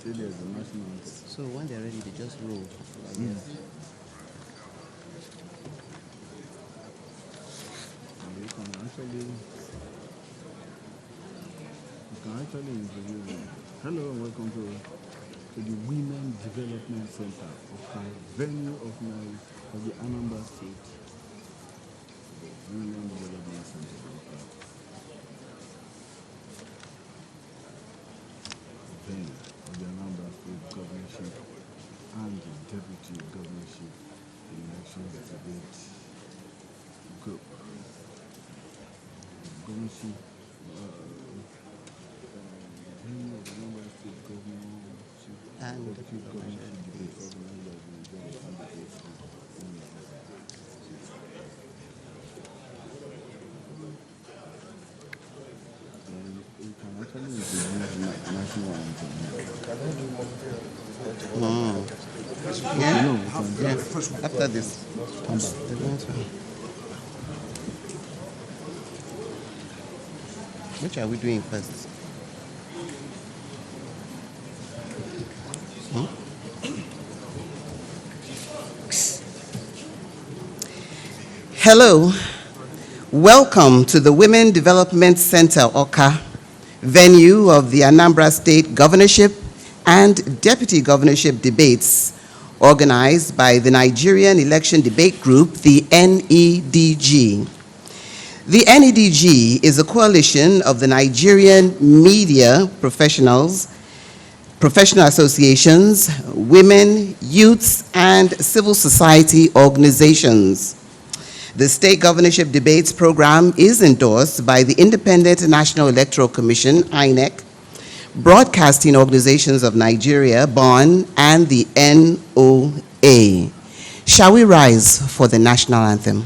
Yes, the national anthem. So when they're ready, they just roll. And you can actually introduce them. Hello and welcome to the Women Development Center, okay, venue of the Anambra State Women Development Center, okay, venue of the Anambra State Governorship and the Deputy Governorship Elections Debate Group. Governorship venue of the Anambra State Governorship And Deputy Governorship Debate debates. You can actually introduce the national anthem. Yeah? No, we can Yeah. After this. come back. The next one. Which are we doing first? Hello. Welcome to the Women Development Center, OKA, venue of the Anambra State Governorship and Deputy Governorship debates organized by the Nigerian Election Debate Group, the NEDG. The NEDG is a coalition of the Nigerian media professionals, professional associations, women, youths, and civil society organizations. The State Governorship Debates Program is endorsed by the Independent National Electoral Commission, INEC, Broadcasting Organizations of Nigeria, BON, and the NOA. Shall we rise for the national anthem?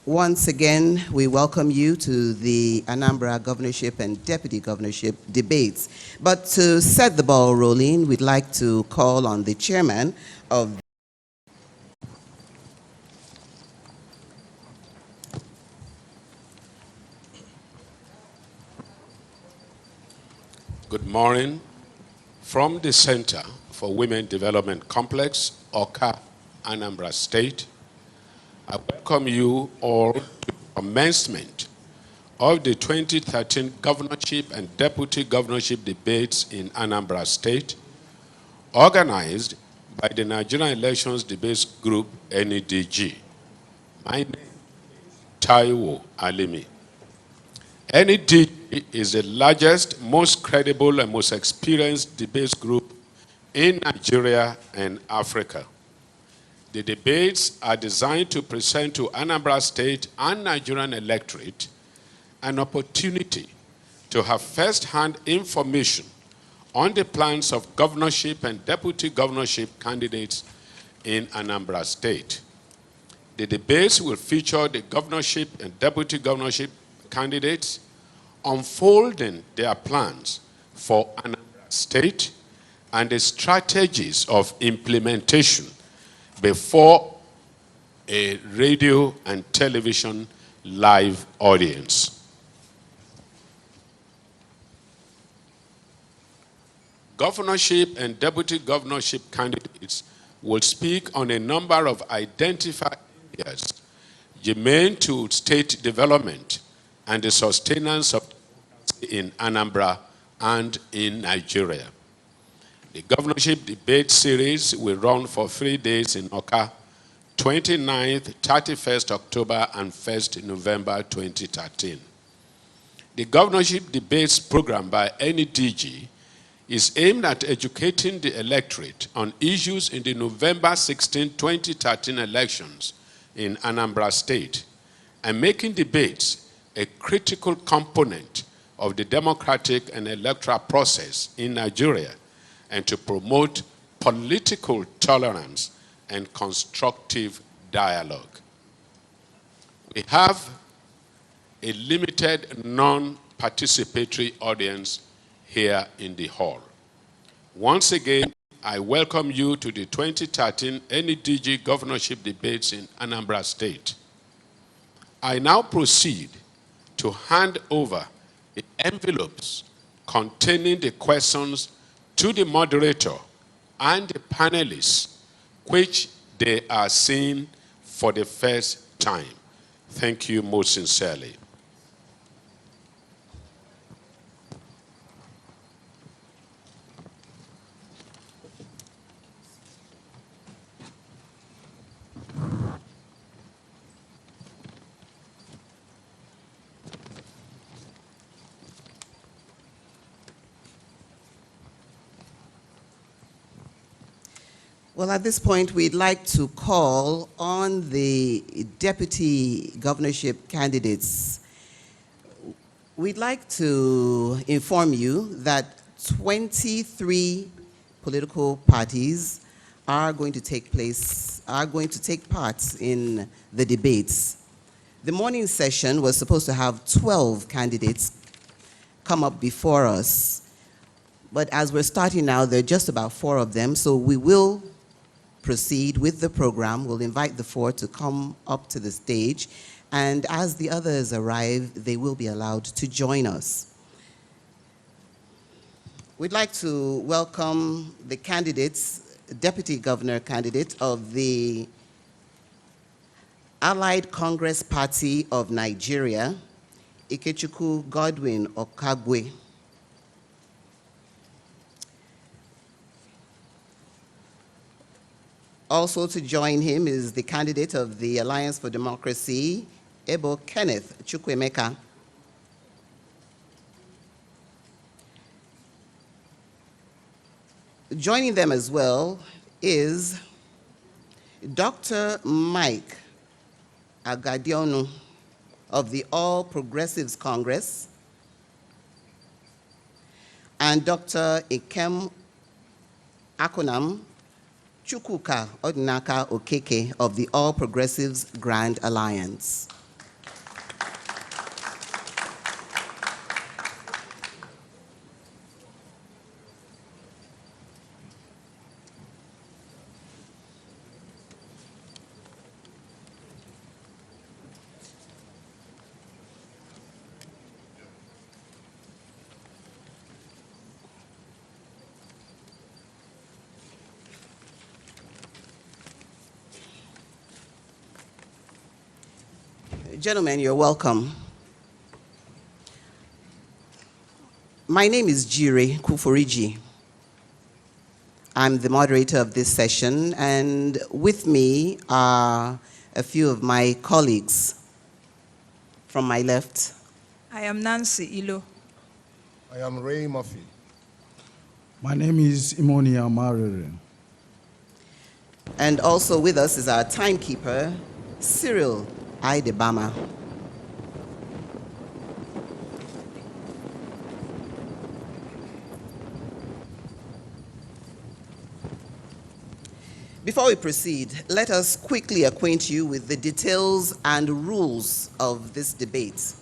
Once again, we welcome you to the Anambra Governorship and Deputy Governorship debates. But to set the ball rolling, we'd like to call on the chairman of Good morning from the Center for Women Development Complex, OKA, Anambra State. I welcome you all to the commencement of the 2013 Governorship and Deputy Governorship debates in Anambra State, organized by the Nigerian Elections Debates Group, NEDG. My name is Taiwo Alimi. NEDG is the largest, most credible, and most experienced debates group in Nigeria and Africa. The debates are designed to present to Anambra State and Nigerian electorate an opportunity to have first-hand information on the plans of governorship and deputy governorship candidates in Anambra State. The debates will feature the governorship and deputy governorship candidates unfolding their plans for Anambra State and the strategies of implementation before a radio and television live audience. Governorship and deputy governorship candidates will speak on a number of identified areas germane to state development and the sustenance of in Anambra and in Nigeria. The governorship debate series will run for 3 days in Oka, 29th, 31st October, and 1st November 2013. The governorship debates program by Nedg is aimed at educating the electorate on issues in the November 16, 2013 elections in Anambra State and making debates a critical component of the democratic and electoral process in Nigeria and to promote political tolerance and constructive dialogue. We have a limited non-participatory audience here in the hall. Once again, I welcome you to the 2013 Nedg governorship debates in Anambra State. I now proceed to hand over the envelopes containing the questions to the moderator and the panelists, which they are seeing for the first time. Thank you most sincerely. Well, at this point, we'd like to call on the deputy governorship candidates. We'd like to inform you that 23 political parties are going to take part in the debates. The morning session was supposed to have 12 candidates come up before us, but as we're starting now, there are just about 4 of them, so we will proceed with the program. We'll invite the 4 to come up to the stage, and as the others arrive, they will be allowed to join us. We'd like to welcome the candidates, Deputy Governor candidate of the Allied Congress Party of Nigeria, Ikechukwu Godwin Okagwe. Also to join him is the candidate of the Alliance for Democracy, Ebo Kenneth Chukwemeka. Joining them as well is Dr. Mike Agadionu of the All Progressives Congress and Dr. Ikem Akonam Chukwuka Odinaka Okeke of the All Progressives Grand Alliance. Gentlemen, you're welcome. My name is Jire Kuforiji. I'm the moderator of this session, and with me are a few of my colleagues. From my left, I am Nancy Ilo. I am Ray Murphy. My name is Imoni Amarere. and also with us is our timekeeper, Cyril Aidebama. Before we proceed, let us quickly acquaint you with the details and rules of this debate.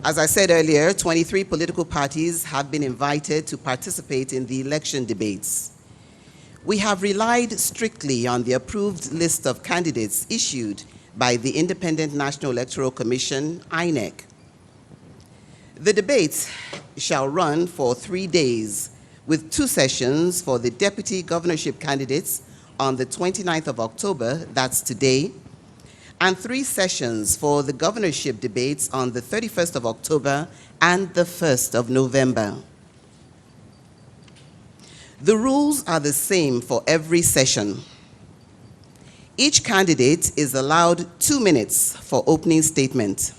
As I said earlier, 23 political parties have been invited to participate in the election debates. We have relied strictly on the approved list of candidates issued by the Independent National Electoral Commission, INEC. The debates shall run for 3 days, with 2 sessions for the deputy governorship candidates on the 29th of October, that's today, and 3 sessions for the governorship debates on the 31st of October and the 1st of November. The rules are the same for every session. Each candidate is allowed 2 minutes for opening statement.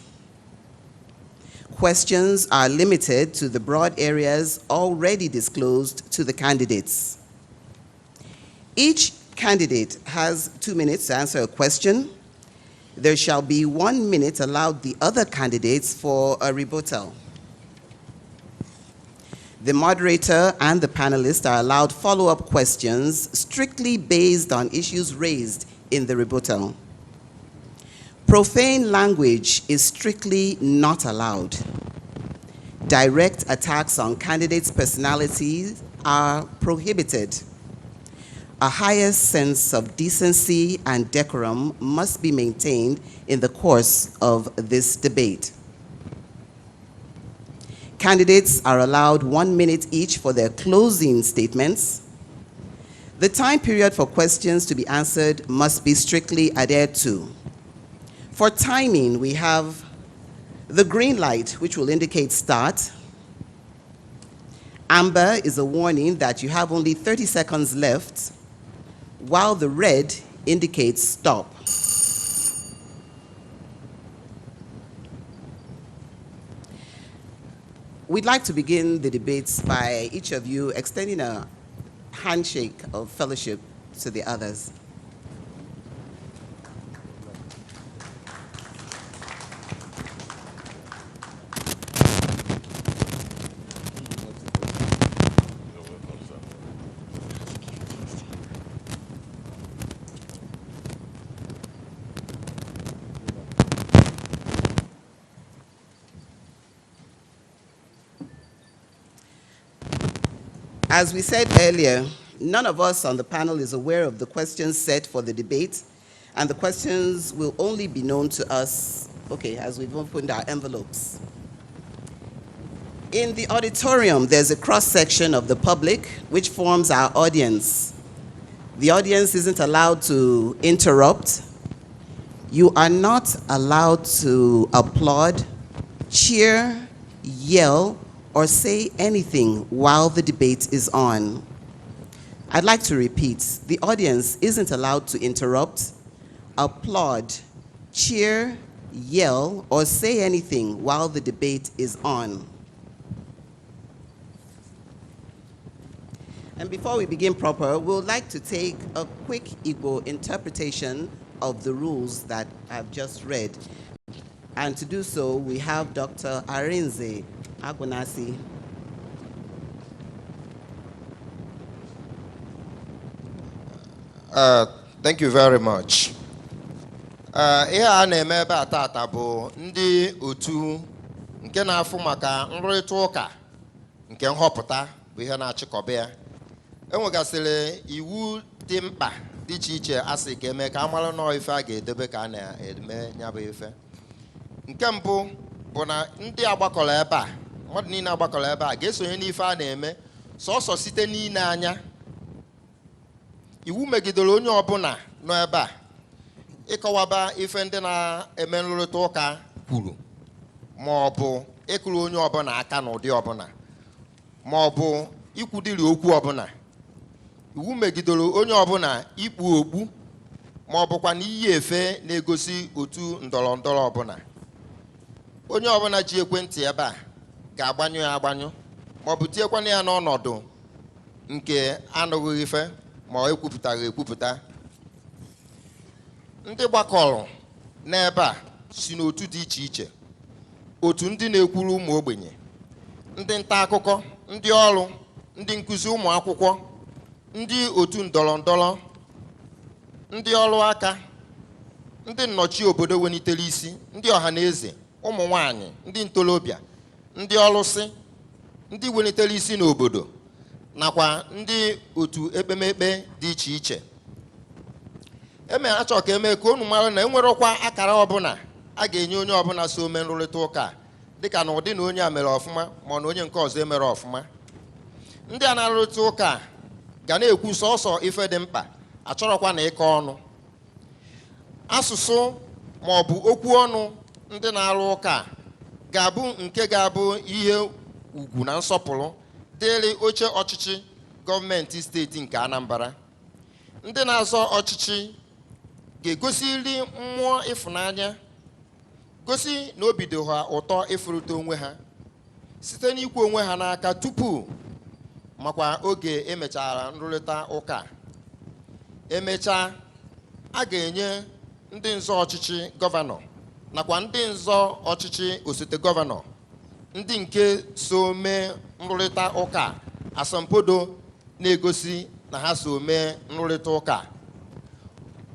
Questions are limited to the broad areas already disclosed to the candidates. Each candidate has 2 minutes to answer a question. There shall be 1 minute allowed the other candidates for a rebuttal. The moderator and the panelists are allowed follow-up questions strictly based on issues raised in the rebuttal. Profane language is strictly not allowed. Direct attacks on candidates' personalities are prohibited. A higher sense of decency and decorum must be maintained in the course of this debate. Candidates are allowed 1 minute each for their closing statements. The time period for questions to be answered must be strictly adhered to. For timing, we have the green light, which will indicate start. Amber is a warning that you have only 30 seconds left, while the red indicates stop. We'd like to begin the debates by each of you extending a handshake of fellowship to the others. As we said earlier, none of us on the panel is aware of the questions set for the debate, and the questions will only be known to us, as we've opened our envelopes. In the auditorium, there's a cross-section of the public, which forms our audience. The audience isn't allowed to interrupt. You are not allowed to applaud, cheer, yell, or say anything while the debate is on. I'd like to repeat, the audience isn't allowed to interrupt, applaud, cheer, yell, or say anything while the debate is on. And before we begin proper, we'd like to take a quick Igbo interpretation of the rules that I've just read. And to do so, we have Dr. Arinze Agunasi. Thank you very much. Ihe a na-eme ebe a tata bụ ndị otu nke na-afụ maka nrụrịta ụka nke nhọpụta bụ ihe na-achịkọba ya. Enwegasịrị iwu dị mkpa dị iche iche asị ka eme ka amara nọọ ife a ga-edebe ka a na-eme ya bụ ife. Nke mbụ bụ na ndị agbakọrọ ebe a, mmadụ niile agbakọrọ ebe a ga-esonye n'ife a na-eme sọsọ site n'ile anya. Iwu megidere onye ọbụla nọ ebe a ịkọwaba ife ndị na-eme nrụrịta ụka kwuru, ma ọ bụ ịkụrụ onye ọbụla aka n'ụdị ọbụla, ma ọ bụ ikwudiri okwu ọbụla. Iwu megidere onye ọbụla ikpu okpu ma ọ bụkwa na iyi efe na-egosi otu ndọrọ ndọrọ ọbụla. Onye ọbụla ji ekwentị ebe a ga-agbanyụ ya agbanyụ ma ọ bụ tinyekwana ya n'ọnọdụ nke anụghị ife ma ọ ekwupụtaghị ekwupụta. Ndị gbakọrọ n'ebe a si n'otu dị iche iche, otu ndị na-ekwuru ụmụ ogbenye, ndị nta akụkọ, ndị ọrụ, ndị nkụzi ụmụ akwụkwọ, ndị otu ndọrọ ndọrọ, ndị ọrụ aka, ndị nnọchi obodo welitere isi, ndị ọha na eze, ụmụ nwanyị, ndị ntorobịa, ndị ọlụsị, ndị welitere isi n'obodo, nakwa ndị otu ekpemekpe dị iche iche. Achọ ka eme ka unu mara na enwerọkwa akara ọbụla a ga-enye onye ọbụla so ome nrụrịta ụka dịka na ụdị na onye a mere ọfụma ma na onye nke ọzọ emere ọfụma. Ndị a na-arụrịta ụka ga na-ekwu sọsọ ife dị mkpa, achọrọkwa na ịkọ ọnụ. Asụsụ ma ọ bụ okwu ọnụ ndị na-arụ ụka ga-abụ nke ga-abụ ihe ugwu na nsọpụrụ dịrị oche ọchịchị gọọmenti steeti nke Anambra. Ndị na-azọ ọchịchị ga-egosiri mmụọ ịfụnanya, gosi na obi dị ha ụtọ ịfụrịta onwe ha site n'ikwu onwe ha n'aka tupu makwa oge emechara nrụrịta ụka. Emechaa, a ga-enye ndị nzọ ọchịchị gọvanọ nakwa ndị nzọ ọchịchị osote gọvanọ ndị nke so mee nrụrịta ụka asambodo na-egosi na ha so mee nrụrịta ụka.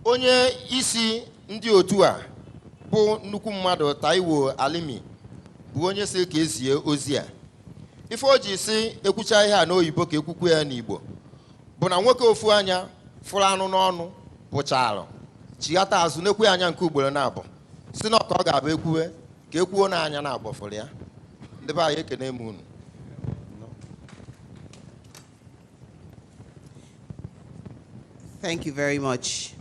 Onye isi ndị otu a bụ nnukwu mmadụ Taiwo Alimi bụ onye si ka ezie ozi a. Ife o ji si ekwucha ihe a n'oyibo ka ekwukwu ya n'Igbo bụ na nwoke ofu anya fụrụ anụ n'ọnụ pụcharụ chighata azụ n'ekwe anya nke ugboro na-abụ si na ọka ọ ga-abụ ekwuwe ka ekwuo na anya na-abụ fụrụ ya. Ndị be anyị ekene m unu. Thank you very much.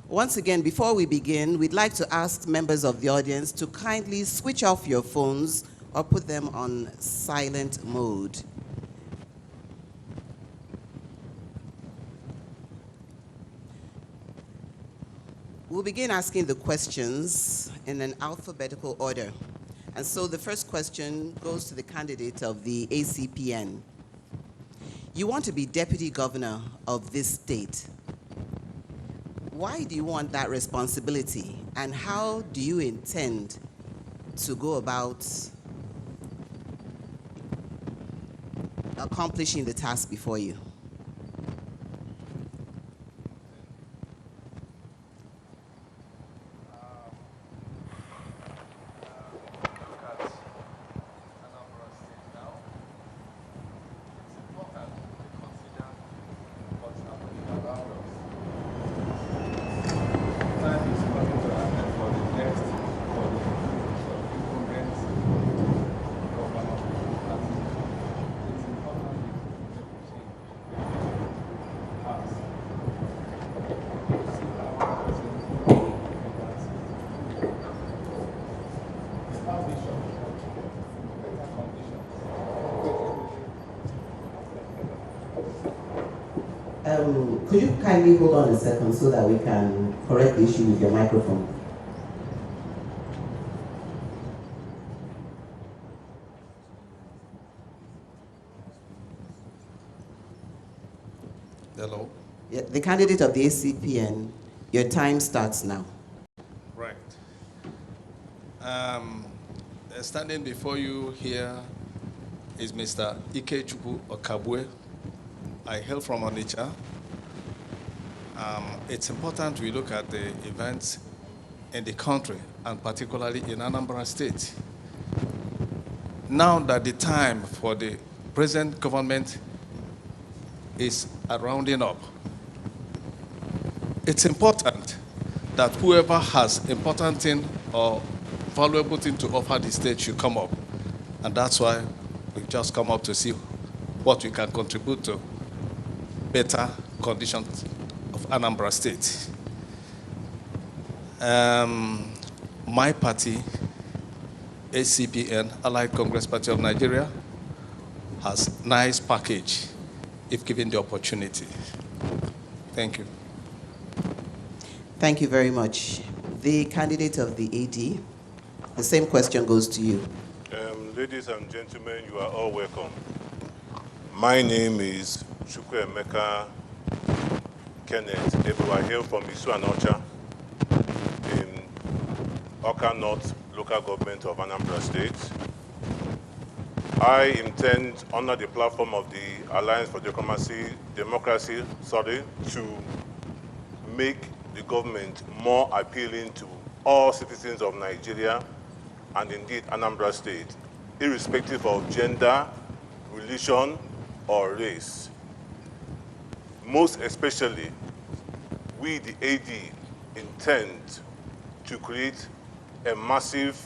Once again, before we begin, we'd like to ask members of the audience to kindly switch off your phones or put them on silent mode. We'll begin asking the questions in an alphabetical order. And so the first question goes to the candidate of the ACPN. You want to be deputy governor of this state. Why do you want that responsibility, and how do you intend to go about accomplishing the task before you? Could you kindly hold on a second so that we can correct the issue with your microphone? Hello. Yeah, the candidate of the ACPN, your time starts now. Right. Standing before you here is Mr. Ikechukwu Okabwe. I hail from Onitsha. It's important we look at the events in the country, and particularly in Anambra State. Now that the time for the present government is rounding up, it's important that whoever has important thing or valuable thing to offer the state should come up. And that's why we've just come up to see what we can contribute to better conditions of Anambra State. My party, ACPN, Allied Congress Party of Nigeria, has nice package if given the opportunity. Thank you. Thank you very much. The candidate of the AD, the same question goes to you. Ladies and gentlemen, you are all welcome. My name is Chukwuemeka Kenneth. I hail from Isuanocha in Oka North local government of Anambra State. I intend, under the platform of the Alliance for Democracy, to make the government more appealing to all citizens of Nigeria and indeed Anambra State, irrespective of gender, religion, or race. Most especially, we, the AD, intend to create a massive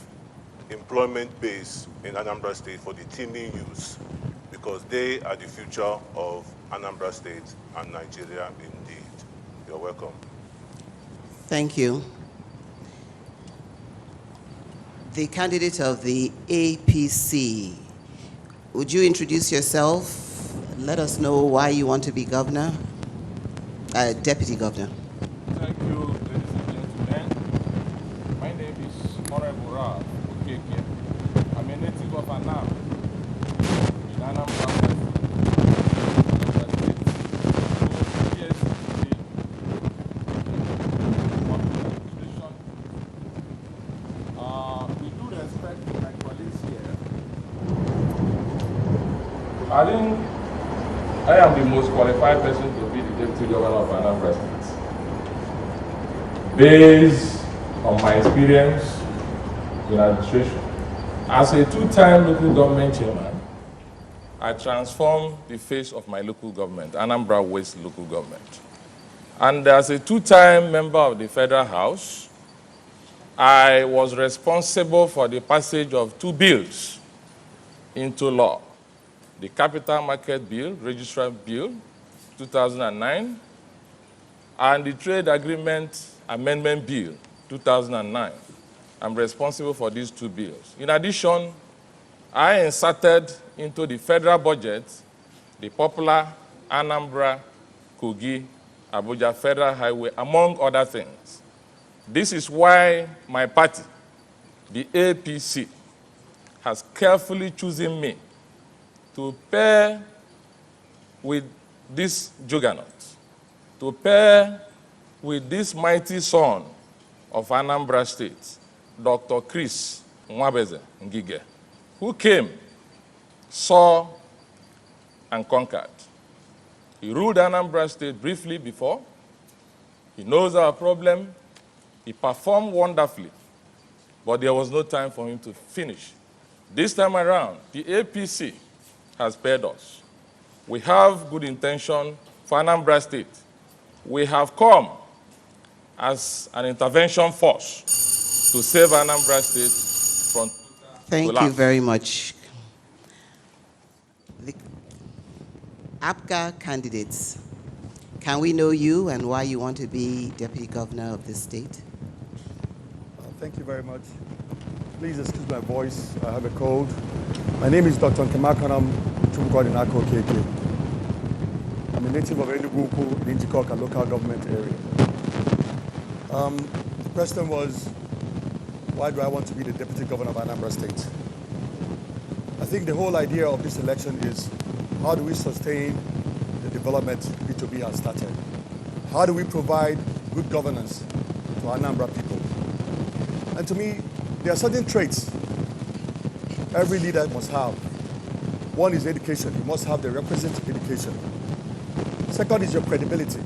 employment base in Anambra State for the teeming youths, because they are the future of Anambra State and Nigeria indeed. You're welcome. Thank you. The candidate of the APC, would you introduce yourself? Let us know why you want to be governor, deputy governor. Thank you, ladies and gentlemen. My name is Honorable Ralph Okeke. I'm a native of Anambra in Anambra. We do respect my colleagues here. I think I am the most qualified person to be the Deputy Governor of Anambra State. Based on my experience in administration, as a two-time local government chairman, I transformed the face of my local government, Anambra West local government. And as a two-time member of the Federal House, I was responsible for the passage of two bills into law. The Capital Market Bill, Registrar Bill, 2009, and the Trade Agreement Amendment Bill, 2009. I'm responsible for these two bills. In addition, I inserted into the federal budget the popular Anambra, Kogi, Abuja Federal Highway, among other things. This is why my party, the APC, has carefully chosen me to pair with this juggernaut, to pair with this mighty son of Anambra State, Dr. Chris Nwabeze Ngige, who came, saw, and conquered. He ruled Anambra State briefly before. He knows our problem. He performed wonderfully, but there was no time for him to finish. This time around, the APC has paired us. We have good intention for Anambra State. We have come as an intervention force to save Anambra State from Thank collapse. you very much. The APGA candidates, can we know you and why you want to be deputy governor of this state? Thank you very much. Please excuse my voice. I have a cold. My name is Dr. Nkemakanam Chumkwadinako Keke. I'm a native of Enugu, in Njikoka local government area. The question was, why do I want to be the deputy governor of Anambra State? I think the whole idea of this election is, how do we sustain the development B2B has started? How do we provide good governance to Anambra people? And to me, there are certain traits every leader must have. One is education. You must have the requisite education. Second is your credibility.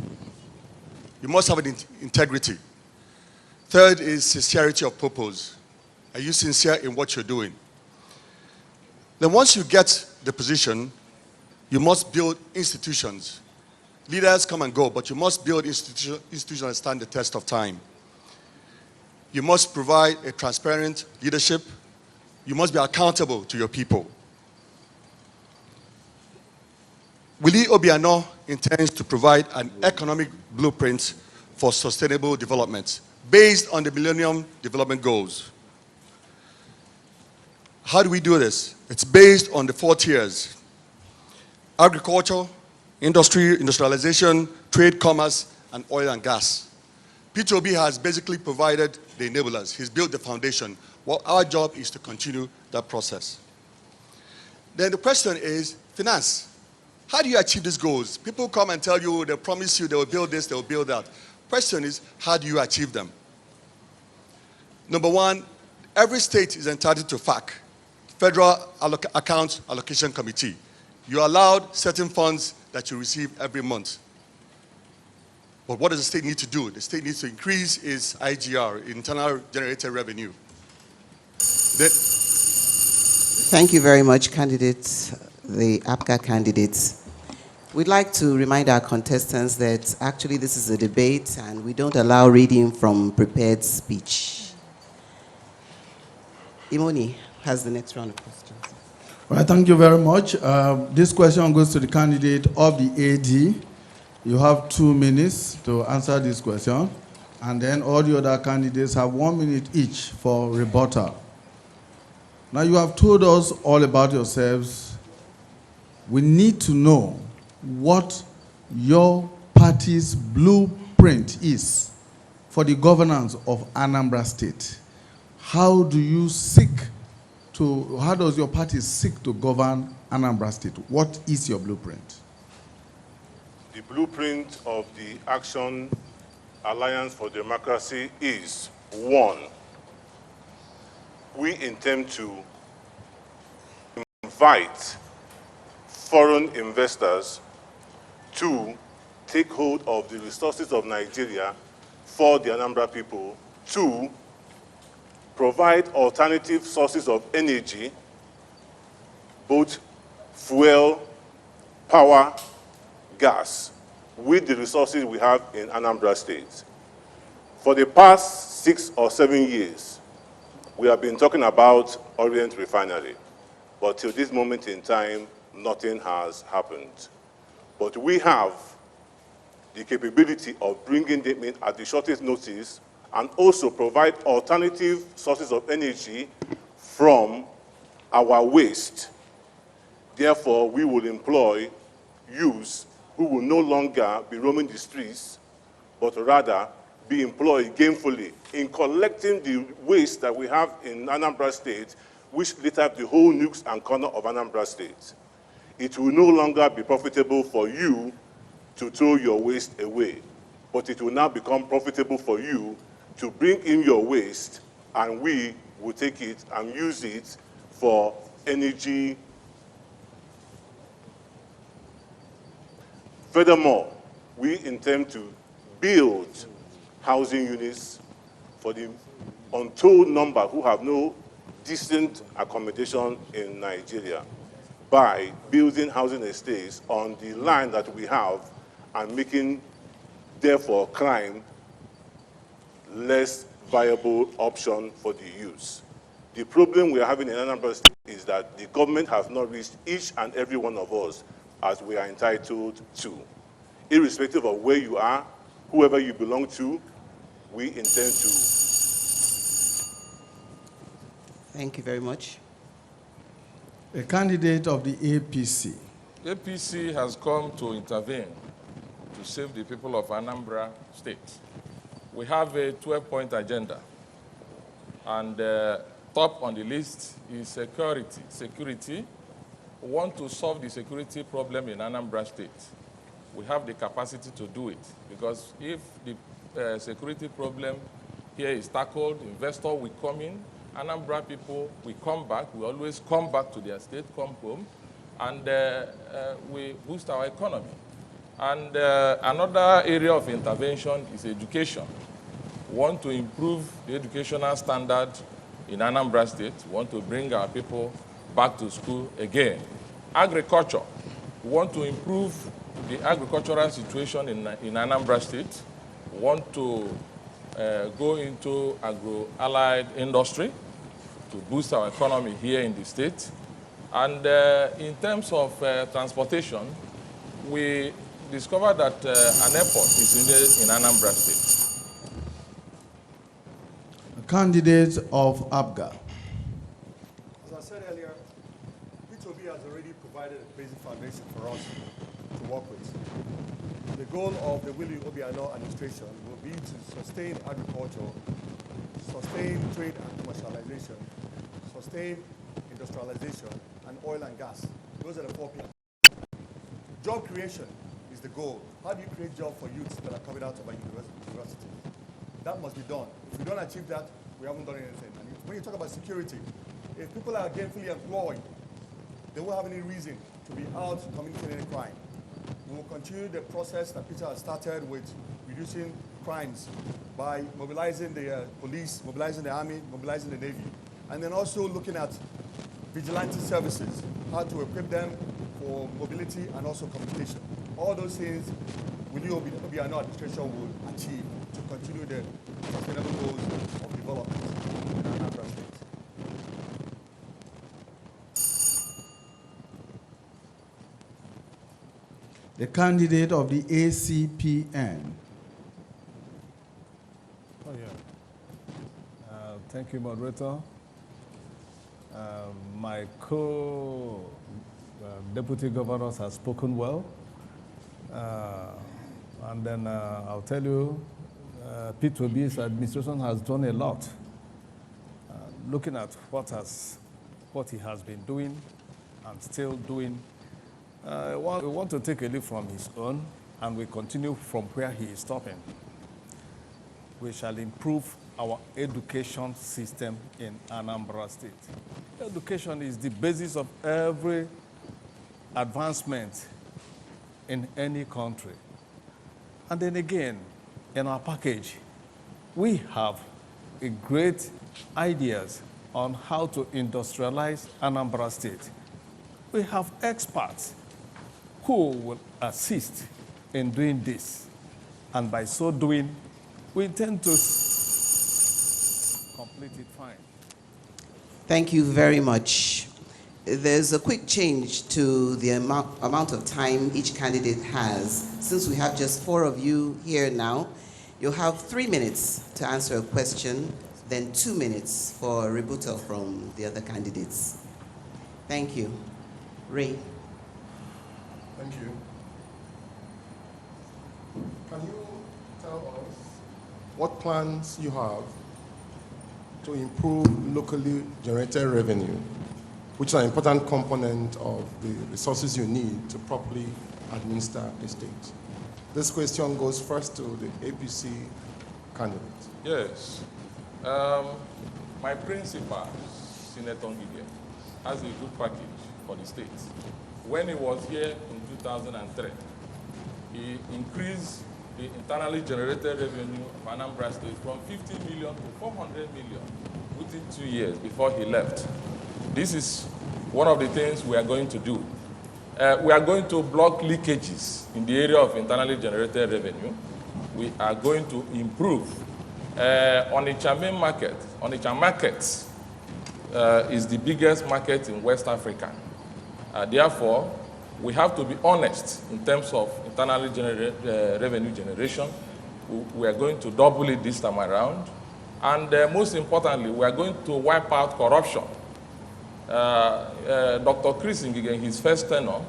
You must have an integrity. Third is sincerity of purpose. Are you sincere in what you're doing? Then once you get the position, you must build institutions. Leaders come and go, but you must build institutions that stand the test of time. You must provide a transparent leadership. You must be accountable to your people. Willie Obiano intends to provide an economic blueprint for sustainable development based on the Millennium Development Goals. How do we do this? It's based on the 4 tiers: agriculture, industry, industrialization, trade, commerce, and oil and gas. P2B has basically provided the enablers. He's built the foundation. Well, our job is to continue that process. Then the question is finance. How do you achieve these goals? People come and tell you, they promise you they will build this, they will build that. Question is, how do you achieve them? Number one, every state is entitled to FAC, Federal Accounts Allocation Committee. You're allowed certain funds that you receive every month. But what does the state need to do? The state needs to increase its IGR, internal generated revenue. Thank you very much, candidates, the APGA candidates. We'd like to remind our contestants that actually this is a debate and we don't allow reading from prepared speech. Imoni has the next round of questions. All right, thank you very much. This question goes to the candidate of the AD. You have 2 minutes to answer this question, and then all the other candidates have 1 minute each for rebuttal. Now you have told us all about yourselves. We need to know what your party's blueprint is for the governance of Anambra State. How does your party seek to govern Anambra State? What is your blueprint? The blueprint of the Action Alliance for Democracy is: 1, we intend to invite foreign investors to take hold of the resources of Nigeria for the Anambra people. 2, provide alternative sources of energy, both fuel, power, gas, with the resources we have in Anambra State. For the past 6 or 7 years, we have been talking about Orient Refinery, but till this moment in time, nothing has happened. But we have the capability of bringing them in at the shortest notice and also provide alternative sources of energy from our waste. Therefore, we will employ youths who will no longer be roaming the streets, but rather be employed gainfully in collecting the waste that we have in Anambra State, which litter up the whole nooks and corners of Anambra State. It will no longer be profitable for you to throw your waste away, but it will now become profitable for you to bring in your waste, and we will take it and use it for energy. Furthermore, we intend to build housing units for the untold number who have no decent accommodation in Nigeria by building housing estates on the land that we have and making, therefore, crime less viable option for the youth. The problem we are having in Anambra State is that the government has not reached each and every one of us as we are entitled to. Irrespective of where you are, whoever you belong to, we intend to. Thank you very much. A candidate of the APC. APC has come to intervene to save the people of Anambra State. We have a 12-point agenda, and top on the list is security. Security. We want to solve the security problem in Anambra State. We have the capacity to do it, because if the security problem here is tackled, investor will come in, Anambra people will come back, we always come back to their state, come home, and we boost our economy. And another area of intervention is education. We want to improve the educational standard in Anambra State. We want to bring our people back to school again. Agriculture. We want to improve the agricultural situation in Anambra State. We want to go into agro-allied industry to boost our economy here in the state. And in terms of transportation, we discovered that an airport is needed in Anambra State. Candidate of ABGA. As I said earlier, P2B has already provided a basic foundation for us to work with. The goal of the Willie Obiano administration will be to sustain agriculture, sustain trade and commercialization, sustain industrialization, and oil and gas. Those are the 4 P's. Job creation is the goal. How do you create jobs for youths that are coming out of our universities? That must be done. If we don't achieve that, we haven't done anything. And when you talk about security, if people are gainfully employed, they won't have any reason to be out committing any crime. We will continue the process that Peter has started with reducing crimes by mobilizing the police, mobilizing the army, mobilizing the Navy, and then also looking at vigilante services, how to equip them for mobility and also communication. All those things Willie Obiano administration will achieve to continue the sustainable goals of development in Anambra State. the candidate of the ACPN. Oh, yeah. Thank you, moderator. My co-deputy governors have spoken well. And then I'll tell you, P2B's administration has done a lot. Looking at what he has been doing and still doing, we want to take a leaf from his own, and we continue from where he is stopping. We shall improve our education system in Anambra State. Education is the basis of every advancement in any country. And then again, in our package, we have a great ideas on how to industrialize Anambra State. We have experts who will assist in doing this. And by so doing, we intend to complete it fine. Thank you very much. There's a quick change to the amount of time each candidate has. Since we have just 4 of you here now, you'll have 3 minutes to answer a question, then 2 minutes for rebuttal from the other candidates. Thank you. Ray. Thank you. Can you tell us what plans you have to improve locally generated revenue, which is an important component of the resources you need to properly administer the state? This question goes first to the APC candidate. Yes. My principal, Senator Nedg, has a good package for the state. When he was here in 2003, he increased the internally generated revenue of Anambra State from 50 million to 400 million within 2 years before he left. This is one of the things we are going to do. We are going to block leakages in the area of internally generated revenue. We are going to improve Onitsha main market. Onitsha market is the biggest market in West Africa. Therefore, we have to be honest in terms of internally generated revenue generation. We are going to double it this time around. And most importantly, we are going to wipe out corruption. Dr. Chris Ngige, in his first tenure,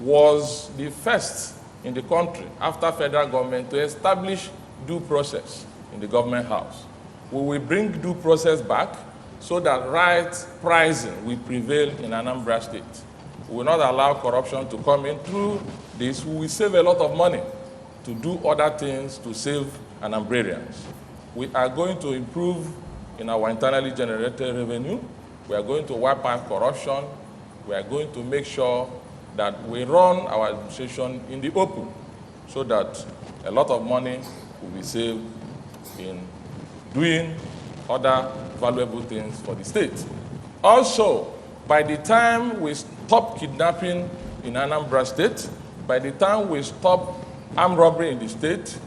was the first in the country after federal government to establish due process in the government house. We will bring due process back so that right pricing will prevail in Anambra State. We will not allow corruption to come in. Through this, we will save a lot of money to do other things to save Anambrarians. We are going to improve in our internally generated revenue. We are going to wipe out corruption. We are going to make sure that we run our administration in the open so that a lot of money will be saved in doing other valuable things for the state. Also, by the time we stop kidnapping in Anambra State, by the time we stop armed robbery in the state,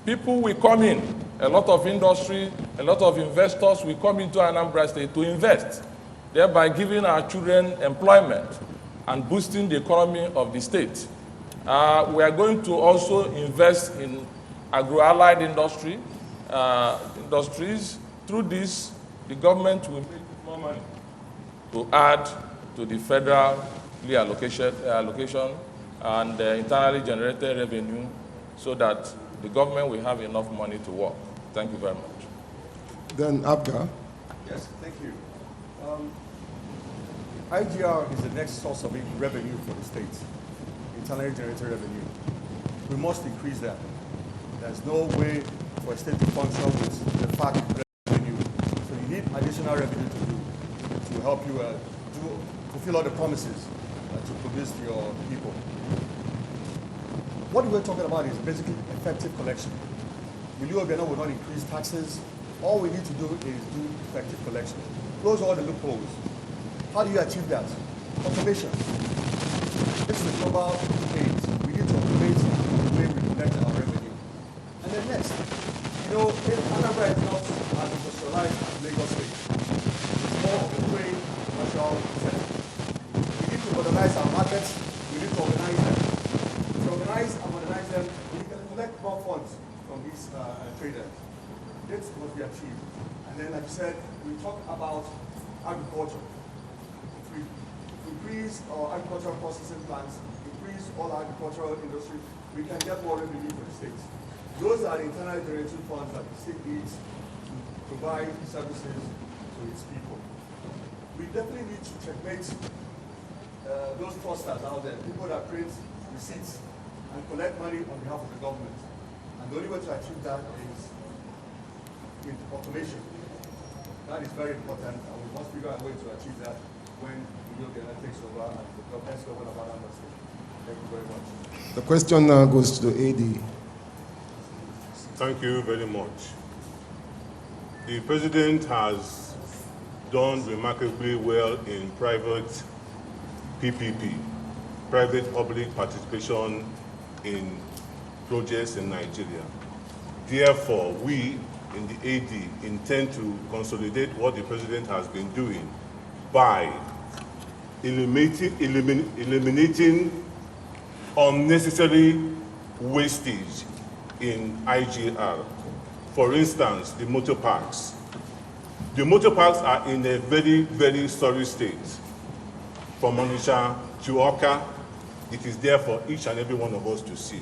people will come in. A lot of industry, a lot of investors will come into Anambra State to invest, thereby giving our children employment and boosting the economy of the state. We are going to also invest in agro-allied industries. Through this, the government will make more money to add to the federal allocation and internally generated revenue so that the government will have enough money to work. Thank you very much. Then Abga. Yes, thank you. IGR is the next source of revenue for the state, internally generated revenue. We must increase that. There's no way for a state to function with the fact revenue. So you need additional revenue to help you fulfill all the promises to produce to your people. What we're talking about is basically effective collection. Will not increase taxes. All we need to do is do effective collection. Close all the loopholes. How do you achieve that? Automation. This is a global phase. We need to automate the way we collect our revenue. And then next, Anambra is not as industrialized as Lagos State. It's more of a trade commercial setting. We need to modernize our markets. We need to organize them. To organize modernize them, we can collect more funds from these traders. That's what we achieved. And then, like I said, we talk about agriculture. If we increase our agricultural processing plants, increase all our agricultural industry, we can get more revenue for the states. Those are the internal generating funds that the state needs to provide services to its people. We definitely need to checkmate those fraudsters out there, people that print receipts and collect money on behalf of the government. And the only way to achieve that is in automation. That is very important, and we must figure out a way to achieve that when the Governor takes over as the next governor of Anambra State. Thank you very much. The question now goes to the AD. Thank you very much. The President has done remarkably well in private PPP, private public participation in projects in Nigeria. Therefore, we in the AD intend to consolidate what the President has been doing by eliminating unnecessary wastage in IGR. For instance, the motor parks. The motor parks are in a very, very sorry state. From Onitsha to Oka, it is there for each and every one of us to see.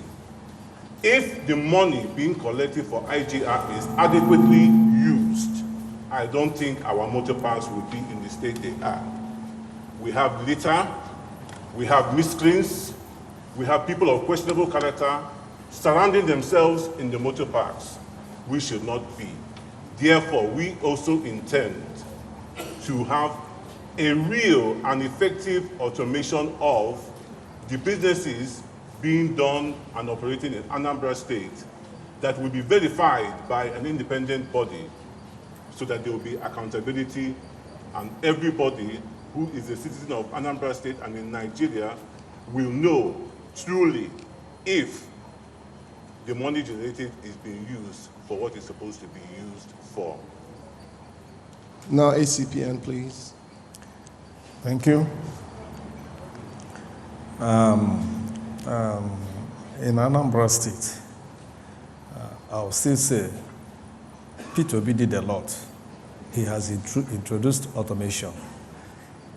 If the money being collected for IGR is adequately used, I don't think our motor parks will be in the state they are. We have litter, we have miscreants, we have people of questionable character surrounding themselves in the motor parks. We should not be. Therefore, we also intend to have a real and effective automation of the businesses being done and operating in Anambra State that will be verified by an independent body so that there will be accountability, and everybody who is a citizen of Anambra State and in Nigeria will know truly if the money generated is being used for what it's supposed to be used for. Now, ACPN, please. Thank you. In Anambra State, I'll still say P2B did a lot. He has introduced automation,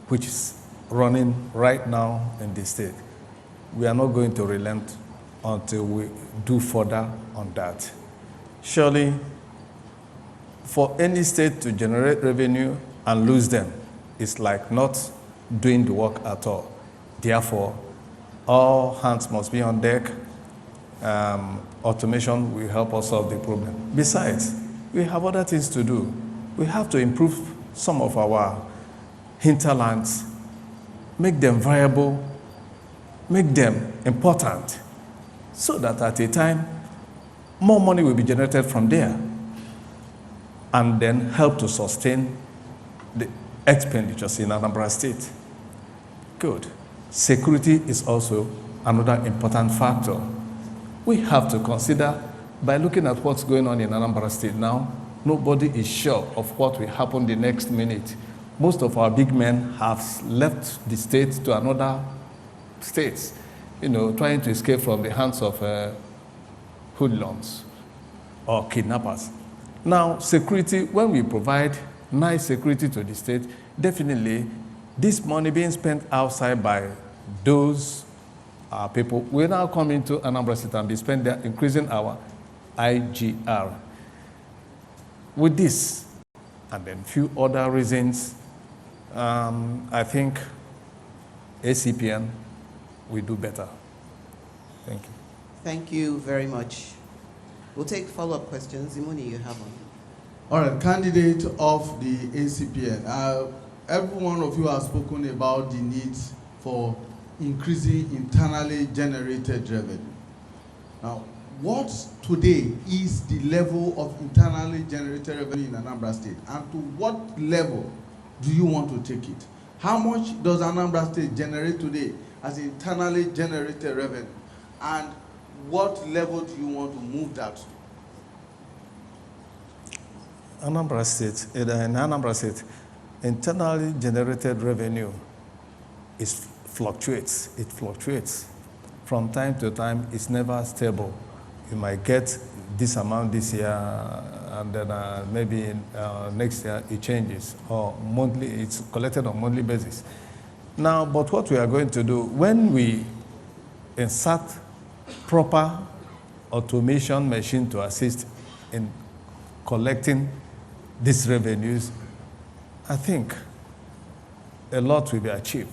which is running right now in the state. We are not going to relent until we do further on that. Surely, for any state to generate revenue and lose them, it's like not doing the work at all. Therefore, all hands must be on deck. Automation will help us solve the problem. Besides, we have other things to do. We have to improve some of our hinterlands, make them viable, make them important, so that at a time, more money will be generated from there, and then help to sustain the expenditures in Anambra State. Good. Security is also another important factor. We have to consider, by looking at what's going on in Anambra State now, nobody is sure of what will happen the next minute. Most of our big men have left the state to another states, trying to escape from the hands of hoodlums or kidnappers. Now, security, when we provide nice security to the state, definitely this money being spent outside by those people will now come into Anambra State and be spent there, increasing our IGR. With this, and then few other reasons, I think ACPN will do better. Thank you. Thank you very much. We'll take follow-up questions. Imoni, you have one. All right, candidate of the ACPN. Every one of you has spoken about the need for increasing internally generated revenue. Now, what today is the level of internally generated revenue in Anambra State, and to what level do you want to take it? How much does Anambra State generate today as internally generated revenue, and what level do you want to move that to? Anambra State, in Anambra State, internally generated revenue fluctuates. It fluctuates from time to time, it's never stable. You might get this amount this year, and then maybe next year it changes, or monthly, it's collected on monthly basis. Now, but what we are going to do, when we insert proper automation machine to assist in collecting these revenues, I think a lot will be achieved,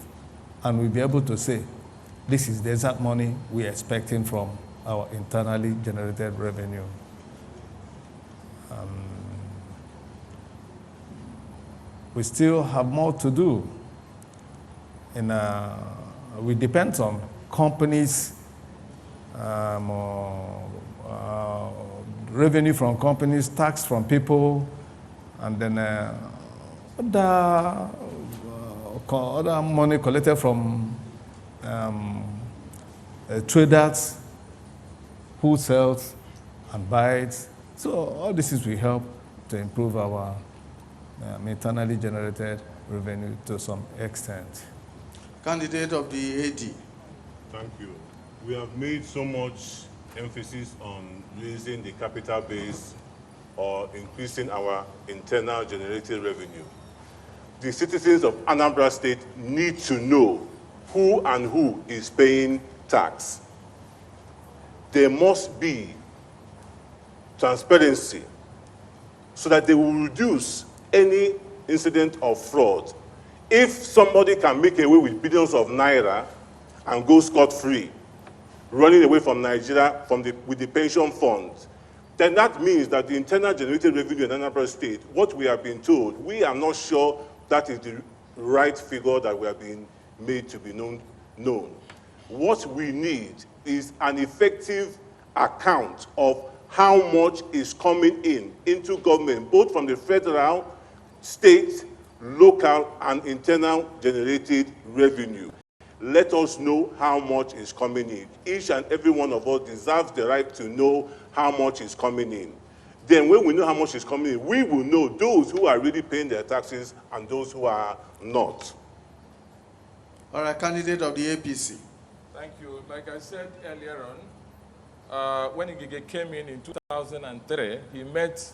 and we'll be able to say, this is the exact money we're expecting from our internally generated revenue. We still have more to do. We depend on companies, revenue from companies, tax from people, and then other money collected from traders who sells and buys. So all this will help to improve our internally generated revenue to some extent. Candidate of the AD. Thank you. We have made so much emphasis on raising the capital base or increasing our internal generated revenue. The citizens of Anambra State need to know who is paying tax. There must be transparency so that they will reduce any incident of fraud. If somebody can make away with billions of naira and go scot-free, running away from Nigeria with the pension fund, then that means that the internal generated revenue in Anambra State, what we have been told, we are not sure that is the right figure that we have been made to be known. What we need is an effective account of how much is coming into government, both from the federal, state, local, and internal generated revenue. Let us know how much is coming in. Each and every one of us deserves the right to know how much is coming in. Then when we know how much is coming in, we will know those who are really paying their taxes and those who are not. All right, candidate of the APC. Thank you. Like I said earlier on, when Igige came in 2003, he met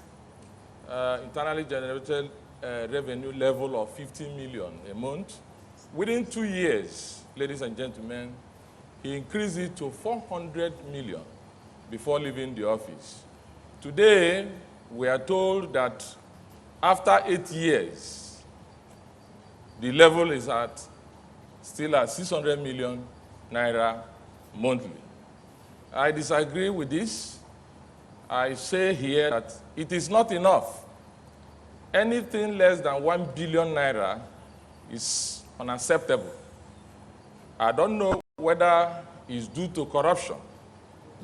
internally generated revenue level of 50 million a month. Within 2 years, ladies and gentlemen, he increased it to 400 million before leaving the office. Today, we are told that after 8 years, the level is still at 600 million naira monthly. I disagree with this. I say here that it is not enough. Anything less than 1 billion naira is unacceptable. I don't know whether it's due to corruption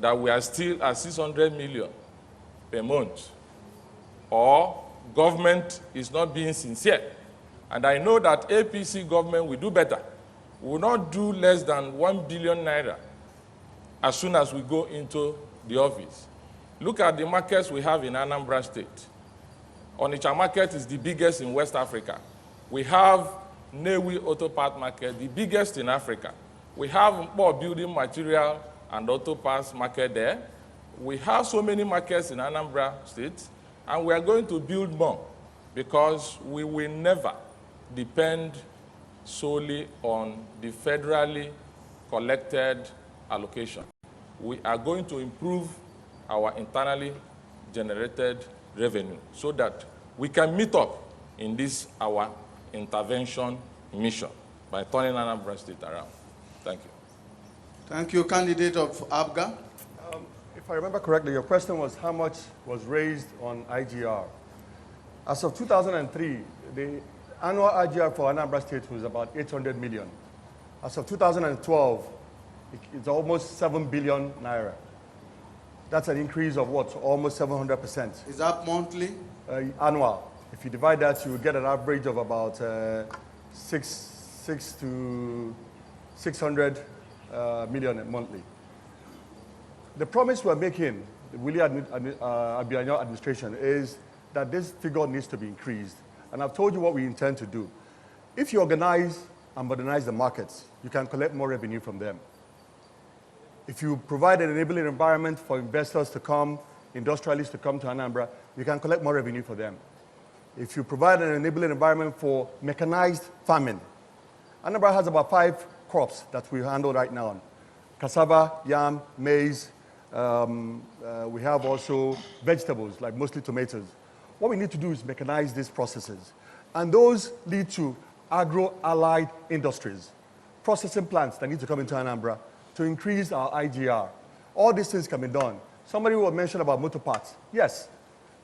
that we are still at 600 million per month, or government is not being sincere. And I know that APC government will do better. We will not do less than 1 billion naira as soon as we go into the office. Look at the markets we have in Anambra State. Onitsha market is the biggest in West Africa. We have Nedg Auto Part Market, the biggest in Africa. We have more building material and auto parts market there. We have so many markets in Anambra State, and we are going to build more because we will never depend solely on the federally collected allocation. We are going to improve our internally generated revenue so that we can meet up in this, our intervention mission, by turning Anambra State around. Thank you. Thank you, candidate of ABGA. If I remember correctly, your question was how much was raised on IGR. As of 2003, the annual IGR for Anambra State was about 800 million. As of 2012, it's almost 7 billion naira. That's an increase of what? Almost 700%. Is that monthly? Annual. If you divide that, you will get an average of about 600 million monthly. The promise we're making, the Willie Abiyanyo administration, is that this figure needs to be increased. And I've told you what we intend to do. If you organize and modernize the markets, you can collect more revenue from them. If you provide an enabling environment for investors to come, industrialists to come to Anambra, you can collect more revenue for them. If you provide an enabling environment for mechanized farming, Anambra has about 5 crops that we handle right now. Cassava, yam, maize. We have also vegetables, like mostly tomatoes. What we need to do is mechanize these processes. And those lead to agro-allied industries, processing plants that need to come into Anambra to increase our IGR. All these things can be done. Somebody will mention about motor parks. Yes,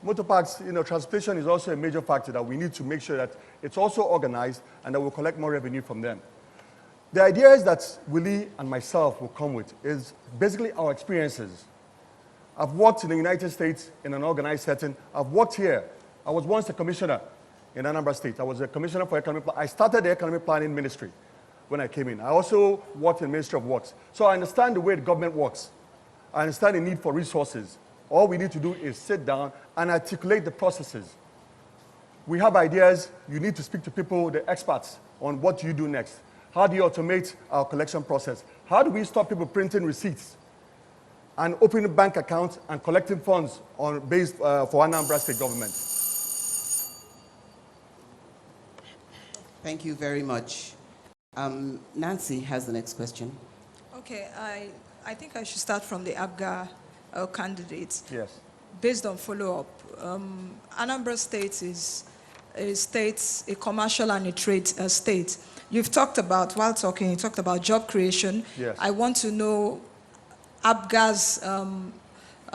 motor parks, transportation is also a major factor that we need to make sure that it's also organized and that we'll collect more revenue from them. The ideas that Willie and myself will come with is basically our experiences. I've worked in the United States in an organized setting. I've worked here. I was once a commissioner in Anambra State. I was a commissioner for economic planning. I started the economic planning ministry when I came in. I also worked in the Ministry of Works. So I understand the way the government works. I understand the need for resources. All we need to do is sit down and articulate the processes. We have ideas. You need to speak to people, the experts, on what you do next. How do you automate our collection process? How do we stop people printing receipts and opening bank accounts and collecting funds for Anambra State government? Thank you very much. Nancy has the next question. Okay, I think I should start from the ABGA candidates. Yes. Based on follow-up, Anambra State is a commercial and a trade state. You've talked about, while talking, you talked about job creation. Yes. I want to know ABGA's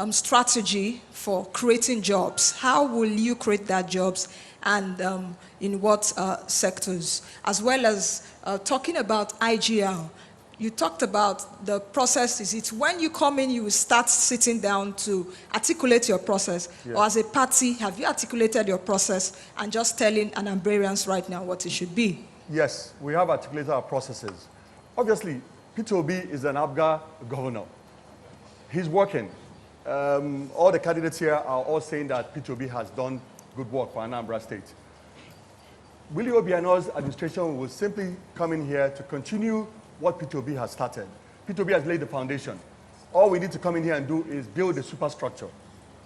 strategy for creating jobs. How will you create that jobs, and in what sectors? As well as talking about IGL. You talked about the process. Is it when you come in, you will start sitting down to articulate your process? Yes. Or as a party, have you articulated your process and just telling Anambrarians right now what it should be? Yes, we have articulated our processes. Obviously, Peter Obi is an ABGA governor. He's working. All the candidates here are all saying that Peter Obi has done good work for Anambra State. Willie Obiano's administration will simply come in here to continue what Peter Obi has started. Peter Obi has laid the foundation. All we need to come in here and do is build the superstructure.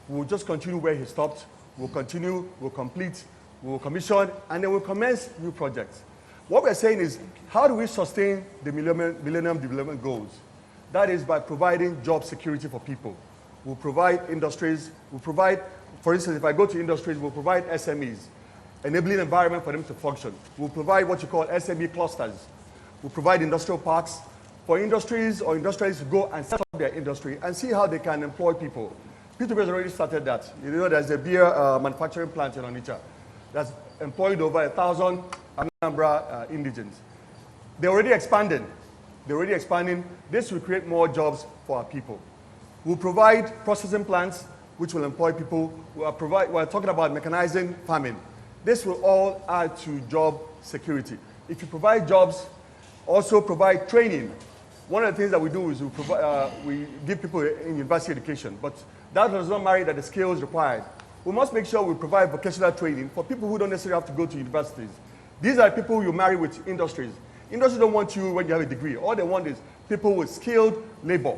We'll just continue where he stopped. We'll continue, we'll complete, we'll commission, and then we'll commence new projects. What we're saying is, how do we sustain the Millennium Development Goals? That is by providing job security for people. We'll provide industries, we'll provide, for instance, if I go to industries, we'll provide SMEs, enabling environment for them to function. We'll provide what you call SME clusters. We'll provide industrial parks for industries or industrialists to go and set up their industry and see how they can employ people. Peter has already started that. You know, there's a beer manufacturing plant in Onitsha that's employed over 1,000 Anambra indigents. They're already expanding. This will create more jobs for our people. We'll provide processing plants, which will employ people. We're talking about mechanizing farming. This will all add to job security. If you provide jobs, also provide training. One of the things that we do is we give people in university education, but that does not mean that the skills required. We must make sure we provide vocational training for people who don't necessarily have to go to universities. These are people you marry with industries. Industries don't want you when you have a degree. All they want is people with skilled labor.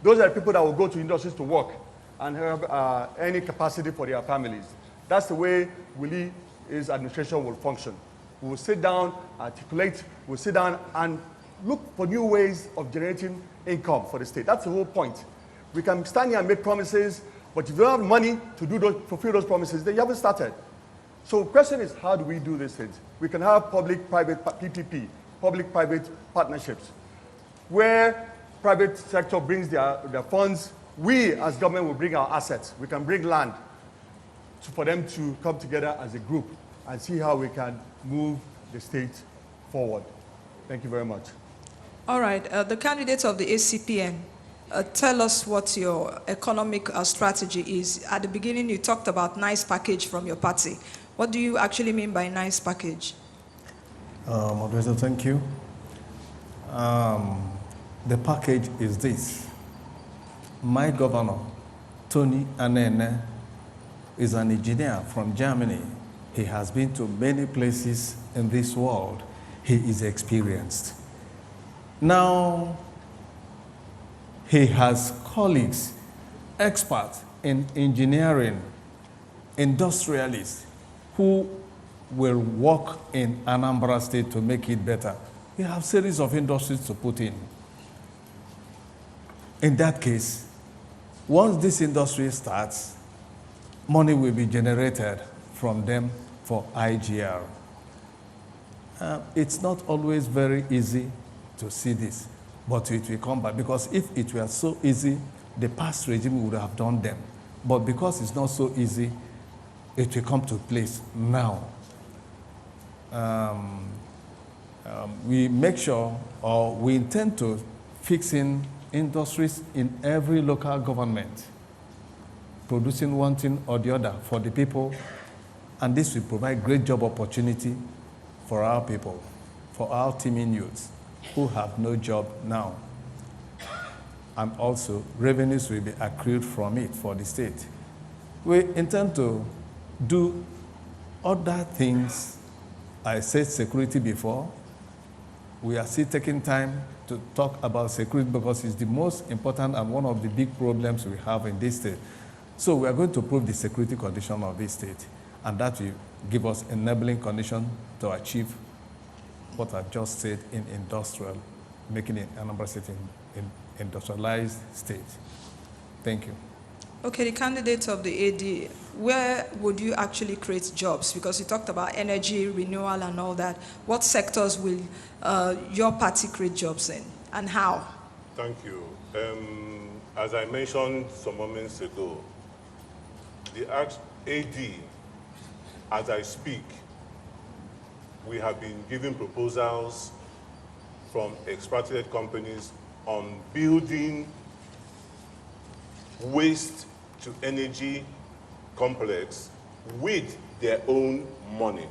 Those are the people that will go to industries to work and have any capacity for their families. That's the way Willie's administration will function. We will sit down, articulate, we'll sit down and look for new ways of generating income for the state. That's the whole point. We can stand here and make promises, but if you don't have money to fulfill those promises, then you haven't started. So the question is, how do we do these things? We can have public-private PPP, public-private partnerships, where private sector brings their funds. We, as government, will bring our assets. We can bring land for them to come together as a group and see how we can move the state forward. Thank you very much. All right, the candidates of the ACPN, tell us what your economic strategy is. At the beginning, you talked about nice package from your party. What do you actually mean by nice package? Moderator, thank you. The package is this. My governor, Tony Anene, is an engineer from Germany. He has been to many places in this world. He is experienced. Now, He has colleagues, experts in engineering, industrialists, who will work in Anambra State to make it better. We have a series of industries to put in. In that case, once this industry starts, money will be generated from them for IGR. It's not always very easy to see this, but it will come back, because if it were so easy, the past regime would have done them. But because it's not so easy, it will come to place now. We make sure, or we intend to fix in industries in every local government, producing one thing or the other for the people, and this will provide great job opportunity for our people, for our teeming youths who have no job now. And also, revenues will be accrued from it for the state. We intend to do other things. I said security before. We are still taking time to talk about security because it's the most important and one of the big problems we have in this state. So we are going to improve the security condition of this state, and that will give us enabling condition to achieve what I've just said in industrial, making it Anambra State in industrialized state. Thank you. Okay, the candidate of the AD, where would you actually create jobs? Because you talked about energy, renewal, and all that. What sectors will your party create jobs in, and how? Thank you. As I mentioned some moments ago, the AD, as I speak, we have been giving proposals from expatriate companies on building waste to energy complex with their own money.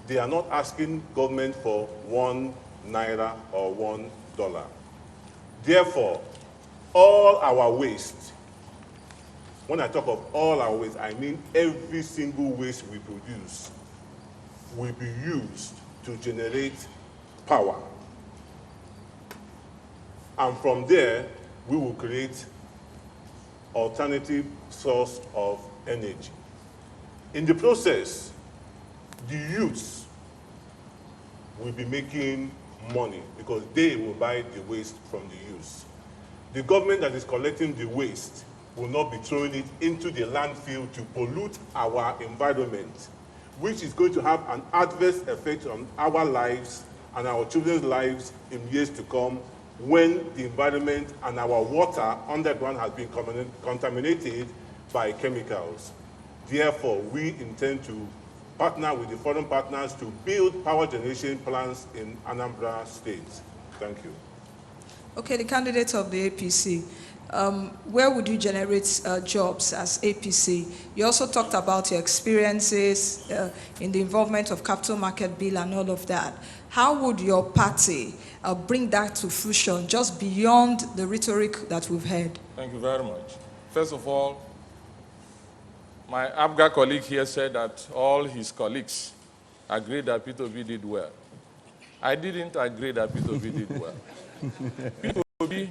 They are not asking government for $1 or $1. Therefore, all our waste, when I talk of all our waste, I mean every single waste we produce will be used to generate power. And from there, we will create alternative source of energy. In the process, the youths will be making money because they will buy the waste from the youths. The government that is collecting the waste will not be throwing it into the landfill to pollute our environment, which is going to have an adverse effect on our lives and our children's lives in years to come, when the environment and our water underground has been contaminated by chemicals. Therefore, we intend to partner with the foreign partners to build power generation plants in Anambra State. Thank you. Okay, the candidate of the APC, where would you generate jobs as APC? You also talked about your experiences in the involvement of capital market bill and all of that. How would your party bring that to fruition, just beyond the rhetoric that we've heard? Thank you very much. First of all, my ABGA colleague here said that all his colleagues agreed that P2B did well. I didn't agree that P2B did well. P2B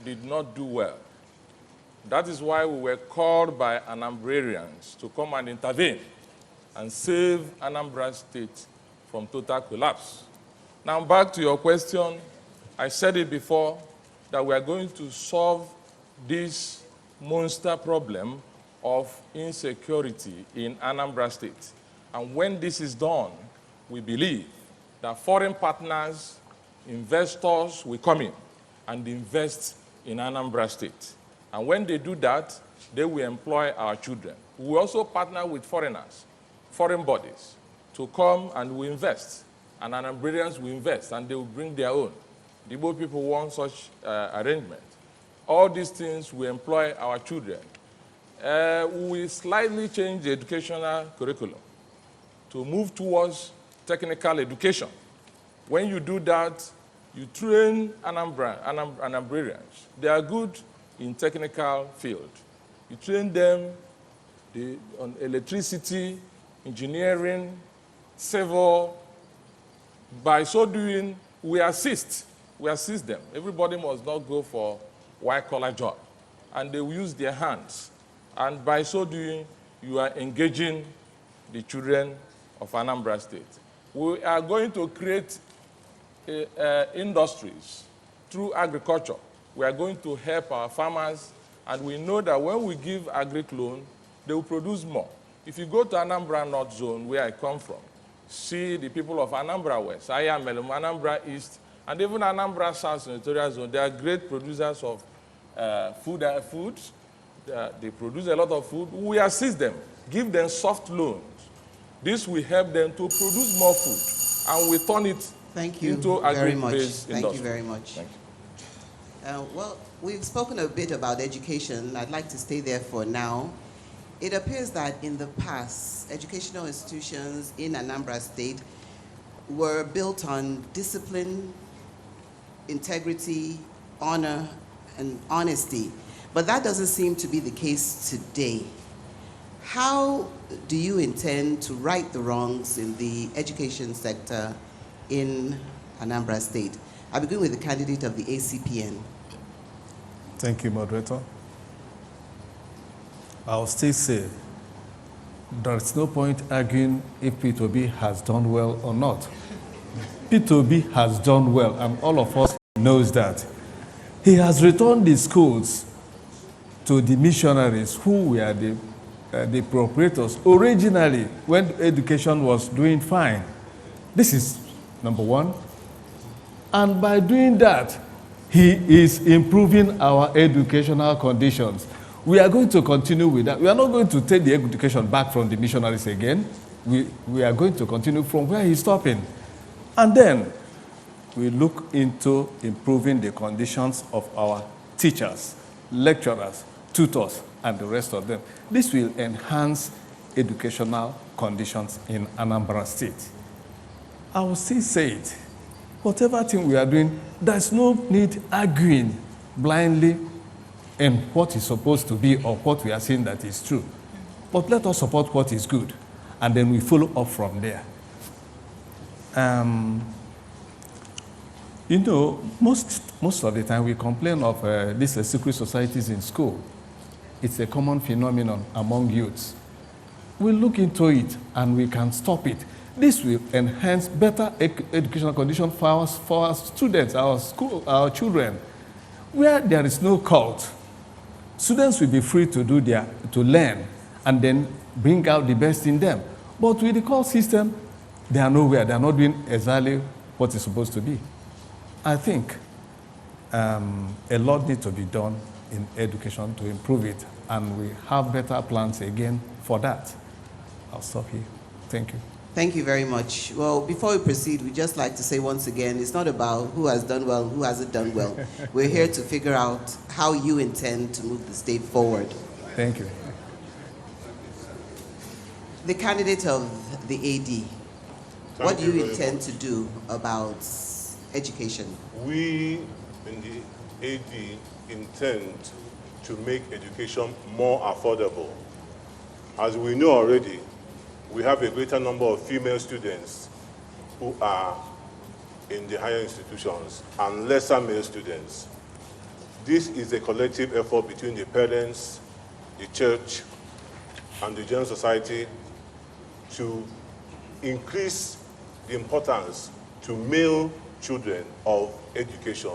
did not do well. That is why we were called by Anambrarians to come and intervene and save Anambra State from total collapse. Now back to your question, I said it before that we are going to solve this monster problem of insecurity in Anambra State. And when this is done, we believe that foreign partners, investors will come in and invest in Anambra State. And when they do that, they will employ our children. We will also partner with foreigners, foreign bodies, to come and we invest. And Anambrarians will invest, and they will bring their own. The Igbo people want such arrangement. All these things will employ our children. We will slightly change the educational curriculum to move towards technical education. When you do that, you train Anambrarians. They are good in technical field. You train them on electricity, engineering, civil. By so doing, we assist we assist them. Everybody must not go for white-collar job, and they will use their hands. And by so doing, you are engaging the children of Anambra State. We are going to create industries through agriculture. We are going to help our farmers, and we know that when we give agric loan, they will produce more. If you go to Anambra North Zone, where I come from, see the people of Anambra West, Ayamelum, Anambra East, and even Anambra South Senatorial Zone, they are great producers of foods. They produce a lot of food. We assist them, give them soft loans. This will help them to produce more food, and we turn it into agri-based industry. Thank you very much. Thank you. Well, we've spoken a bit about education. I'd like to stay there for now. It appears that in the past, educational institutions in Anambra State were built on discipline, integrity, honor, and honesty. But that doesn't seem to be the case today. How do you intend to right the wrongs in the education sector in Anambra State? I begin with the candidate of the ACPN. Thank you, moderator. I'll still say there's no point arguing if P2B has done well or not. P2B has done well, and all of us knows that. He has returned the schools to the missionaries who were the proprietors originally when education was doing fine. This is number one. And by doing that, he is improving our educational conditions. We are going to continue with that. We are not going to take the education back from the missionaries again. We are going to continue from where he's stopping. And then we look into improving the conditions of our teachers, lecturers, tutors, and the rest of them. This will enhance educational conditions in Anambra State. I will still say it. Whatever thing we are doing, there's no need arguing blindly in what is supposed to be or what we are saying that is true. But let us support what is good, and then we follow up from there. You know, most of the time we complain of these secret societies in school. It's a common phenomenon among youths. We look into it and we can stop it. This will enhance better educational conditions for our students, our children. Where there is no cult, students will be free to learn and then bring out the best in them. But with the cult system, they are nowhere. They are not doing exactly what is supposed to be. I think a lot needs to be done in education to improve it, and we have better plans again for that. I'll stop here. Thank you. Thank you very much. Well, before we proceed, we'd just like to say once again, it's not about who has done well, who hasn't done well. We're here to figure out how you intend to move the state forward. Thank you. The candidate of the AD, what do you intend to do about education? We in the AD intend to make education more affordable. As we know already, we have a greater number of female students who are in the higher institutions and lesser male students. This is a collective effort between the parents, the church, and the general society to increase the importance to male children of education.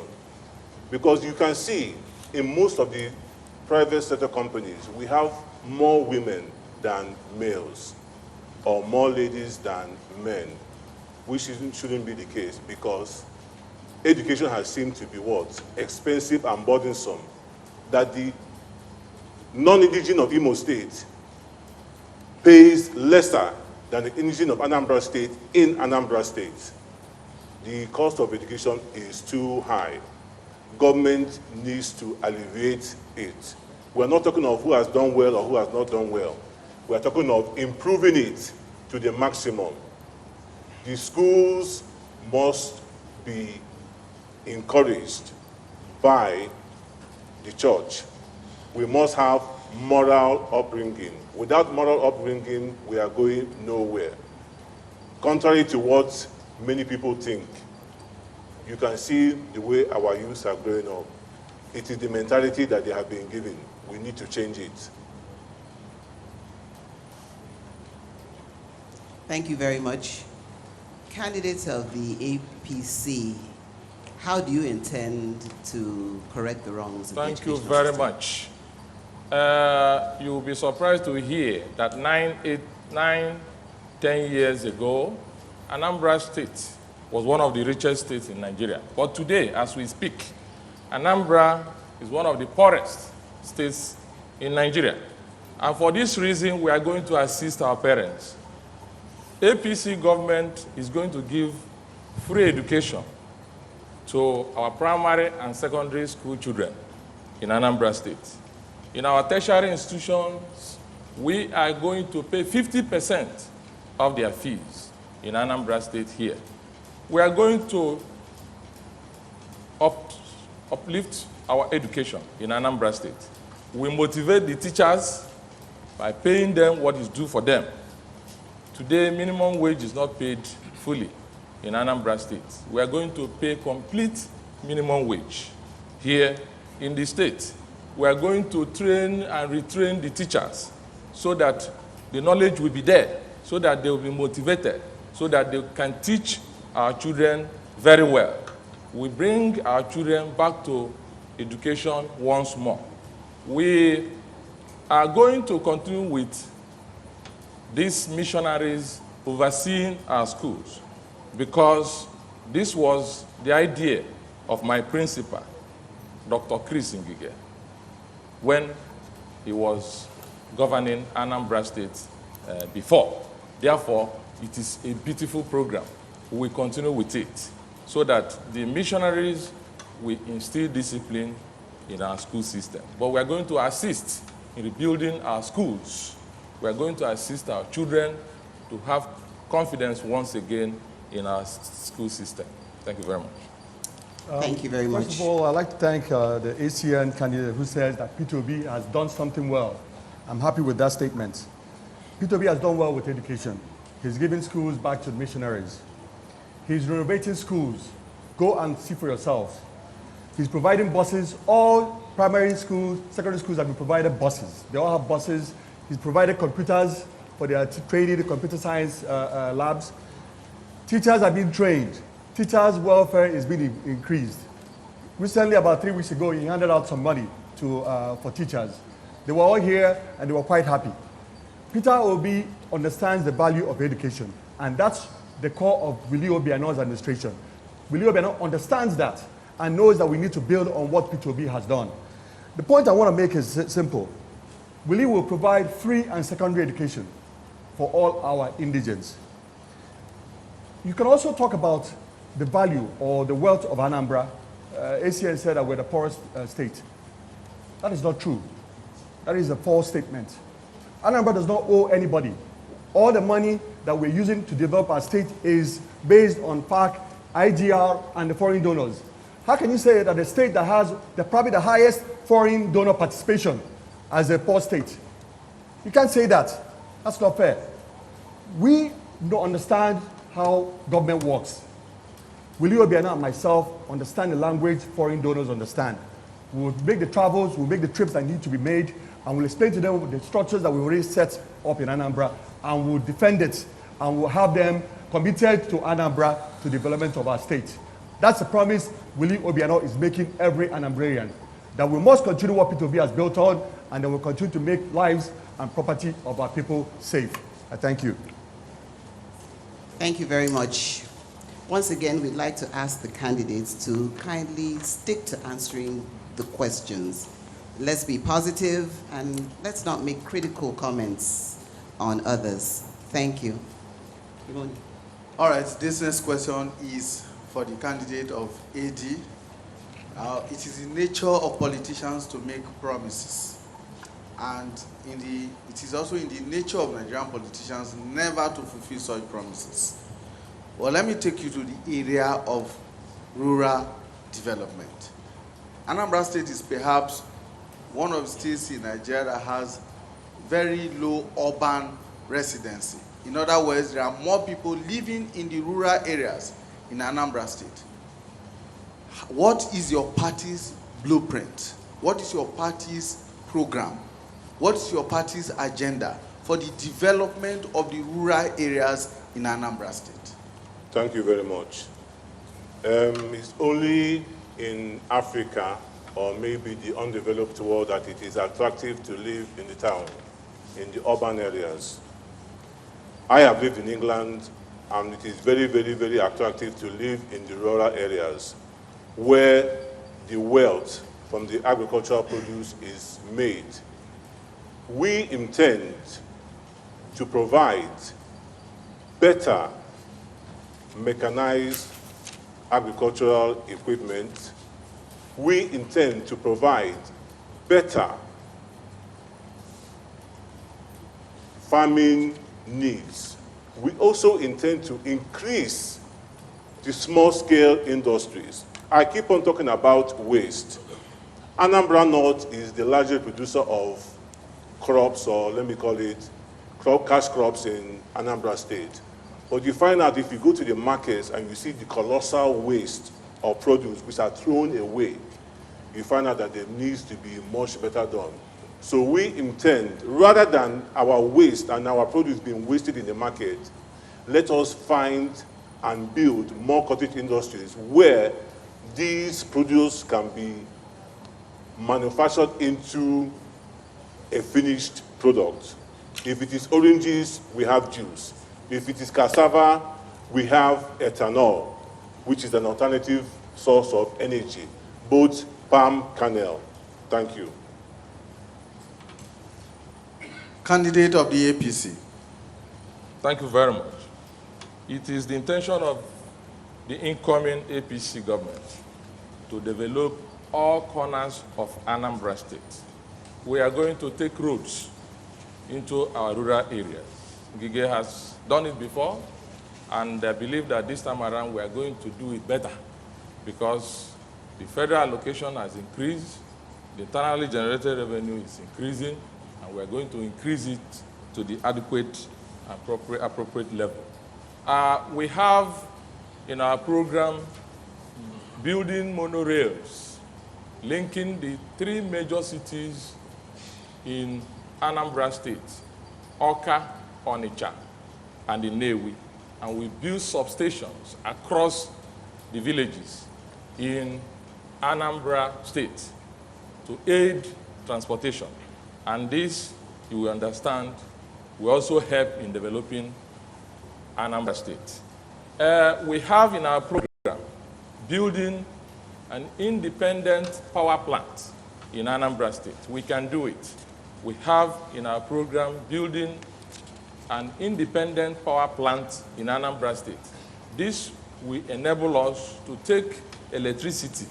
Because you can see in most of the private sector companies, we have more women than males, or more ladies than men, which shouldn't be the case, because education has seemed to be what? Expensive and burdensome, that the non-indigene of Imo State pays lesser than the indigene of Anambra State in Anambra State. The cost of education is too high. Government needs to alleviate it. We're not talking of who has done well or who has not done well. We're talking of improving it to the maximum. The schools must be encouraged by the church. We must have moral upbringing. Without moral upbringing, we are going nowhere. Contrary to what many people think, you can see the way our youths are growing up. It is the mentality that they have been given. We need to change it. Thank you very much. Candidates of the APC, how do you intend to correct the wrongs of the Thank you educational very system? much. You will be surprised to hear that 10 years ago, Anambra State was one of the richest states in Nigeria. But today, as we speak, Anambra is one of the poorest states in Nigeria. And for this reason, we are going to assist our parents. APC government is going to give free education to our primary and secondary school children in Anambra State. In our tertiary institutions, we are going to pay 50% of their fees in Anambra State here. We are going to uplift our education in Anambra State. We motivate the teachers by paying them what is due for them. Today, minimum wage is not paid fully in Anambra State. We are going to pay complete minimum wage here in the state. We are going to train and retrain the teachers so that the knowledge will be there, so that they will be motivated, so that they can teach our children very well. We bring our children back to education once more. We are going to continue with these missionaries overseeing our schools, because this was the idea of my principal, Dr. Chris Ngige, when he was governing Anambra State before. Therefore, it is a beautiful program. We will continue with it so that the missionaries will instill discipline in our school system. But we are going to assist in rebuilding our schools. We are going to assist our children to have confidence once again in our school system. Thank you very much. Thank you very much. First of all, I'd like to thank the ACN candidate who says that P2B has done something well. I'm happy with that statement. P2B has done well with education. He's giving schools back to missionaries. He's renovating schools. Go and see for yourselves. He's providing buses. All primary schools, secondary schools have been provided buses. They all have buses. He's provided computers for their training, the computer science labs. Teachers are being trained. Teachers' welfare is being increased. Recently, about 3 weeks ago, he handed out some money for teachers. They were all here and they were quite happy. Peter Obi understands the value of education, and that's the core of Willie Obiano's administration. Willie Obiano understands that and knows that we need to build on what Peter Obi has done. The point I want to make is simple. Willie will provide free and secondary education for all our indigents. You can also talk about the value or the wealth of Anambra. ACN said that we're the poorest state. That is not true. That is a false statement. Anambra does not owe anybody. All the money that we're using to develop our state is based on PAC, IGR, and the foreign donors. How can you say that a state that has probably the highest foreign donor participation as a poor state? You can't say that. That's not fair. We don't understand how government works. Willie Obiano and myself understand the language foreign donors understand. We'll make the travels, we'll make the trips that need to be made, and we'll explain to them the structures that we already set up in Anambra, and we'll defend it, and we'll have them committed to Anambra, to the development of our state. That's the promise Willie Obiano is making every Anambrarian, that we must continue what P2B has built on, and then we'll continue to make lives and property of our people safe. I thank you. Thank you very much. Once again, we'd like to ask the candidates to kindly stick to answering the questions. Let's be positive and let's not make critical comments on others. Thank you. All right, this next question is for the candidate of AD. It is the nature of politicians to make promises. And it is also in the nature of Nigerian politicians never to fulfill such promises. Well, let me take you to the area of rural development. Anambra State is perhaps one of the states in Nigeria that has very low urban residency. In other words, there are more people living in the rural areas in Anambra State. what is your party's blueprint? What is your party's program? What is your party's agenda for the development of the rural areas in Anambra State? Thank you very much. It's only in Africa, or maybe the undeveloped world, that it is attractive to live in the town, in the urban areas. I have lived in England, and it is very, very, very attractive to live in the rural areas where the wealth from the agricultural produce is made. We intend to provide better mechanized agricultural equipment. We intend to provide better farming needs. We also intend to increase the small-scale industries. I keep on talking about waste. Anambra North is the largest producer of crops, or let me call it cash crops, in Anambra State. But you find out, if you go to the markets and you see the colossal waste of produce which are thrown away, you find out that there needs to be much better done. So we intend, rather than our waste and our produce being wasted in the market, let us find and build more cottage industries where these produce can be manufactured into a finished product. If it is oranges, we have juice. If it is cassava, we have ethanol, which is an alternative source of energy, both palm kernel. Thank you. Candidate of the APC. Thank you very much. It is the intention of the incoming APC government to develop all corners of Anambra State. We are going to take roads into our rural areas. Gige has done it before, and I believe that this time around we are going to do it better, because the federal allocation has increased, the internally generated revenue is increasing, and we are going to increase it to the adequate, appropriate level. We have in our program building monorails, linking the 3 major cities in Anambra State, Awka, Onitsha, and the Nedg, and we build substations across the villages in Anambra State to aid transportation. And this, you will understand, will also help in developing Anambra State. We have in our program building an independent power plant in Anambra State. We can do it. We have in our program building an independent power plant in Anambra State. This will enable us to take electricity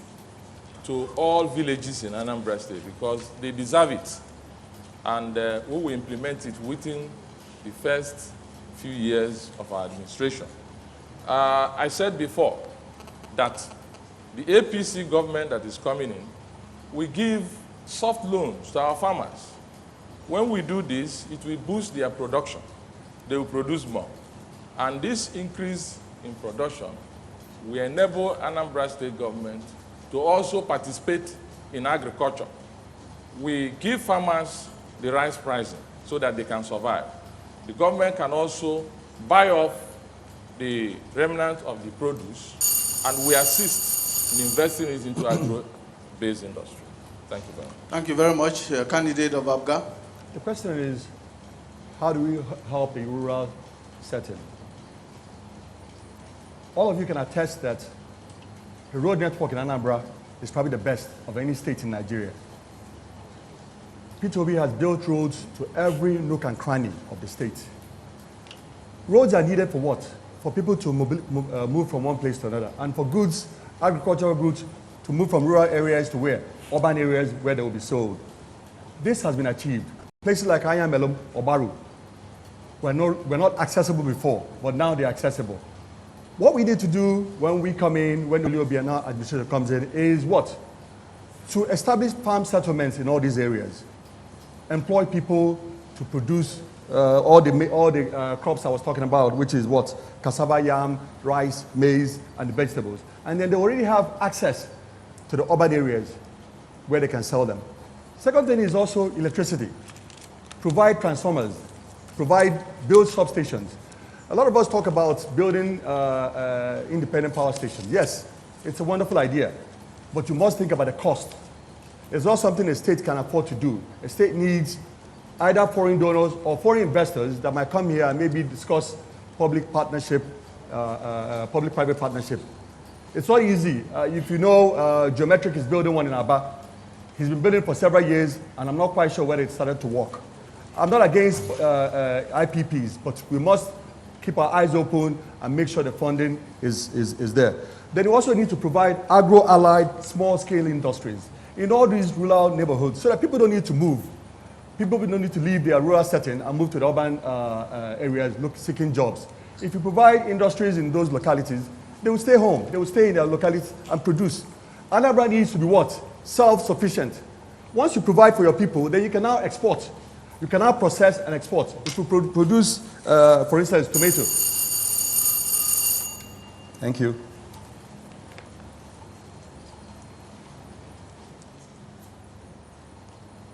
to all villages in Anambra State, because they deserve it. And we will implement it within the first few years of our administration. I said before that the APC government that is coming in will give soft loans to our farmers. When we do this, it will boost their production. They will produce more. And this increase in production will enable Anambra State government to also participate in agriculture. We give farmers the rice pricing so that they can survive. The government can also buy off the remnant of the produce, and we assist in investing it into agro-based industry. Thank you very much. Thank you very much, candidate of ABGA. The question is, how do we help a rural setting? All of you can attest that the road network in Anambra is probably the best of any state in Nigeria. P2B has built roads to every nook and cranny of the state. Roads are needed for what? For people to move from one place to another, and for goods, agricultural goods, to move from rural areas to where? Urban areas where they will be sold. This has been achieved. Places like Ayamelum or Baru were not accessible before, but now they're accessible. What we need to do when we come in, when the Obiana administration comes in, is what? To establish farm settlements in all these areas. Employ people to produce all the crops I was talking about, which is what? Cassava, yam, rice, maize, and the vegetables. And then they already have access to the urban areas where they can sell them. Second thing is also electricity. Provide transformers, build substations. A lot of us talk about building independent power stations. Yes, it's a wonderful idea, but you must think about the cost. It's not something a state can afford to do. A state needs either foreign donors or foreign investors that might come here and maybe discuss public partnership, public-private partnership. It's not easy. If you know, Geometric is building one in Aba. He's been building for several years, and I'm not quite sure whether it started to work. I'm not against IPPs, but we must keep our eyes open and make sure the funding is there. Then we also need to provide agro-allied small-scale industries in all these rural neighborhoods so that people don't need to move. People don't need to leave their rural setting and move to the urban areas seeking jobs. If you provide industries in those localities, they will stay home. They will stay in their localities and produce. Anambra needs to be what? Self-sufficient. Once you provide for your people, then you can now export. You can now process and export. If you produce, for instance, tomato. Thank you.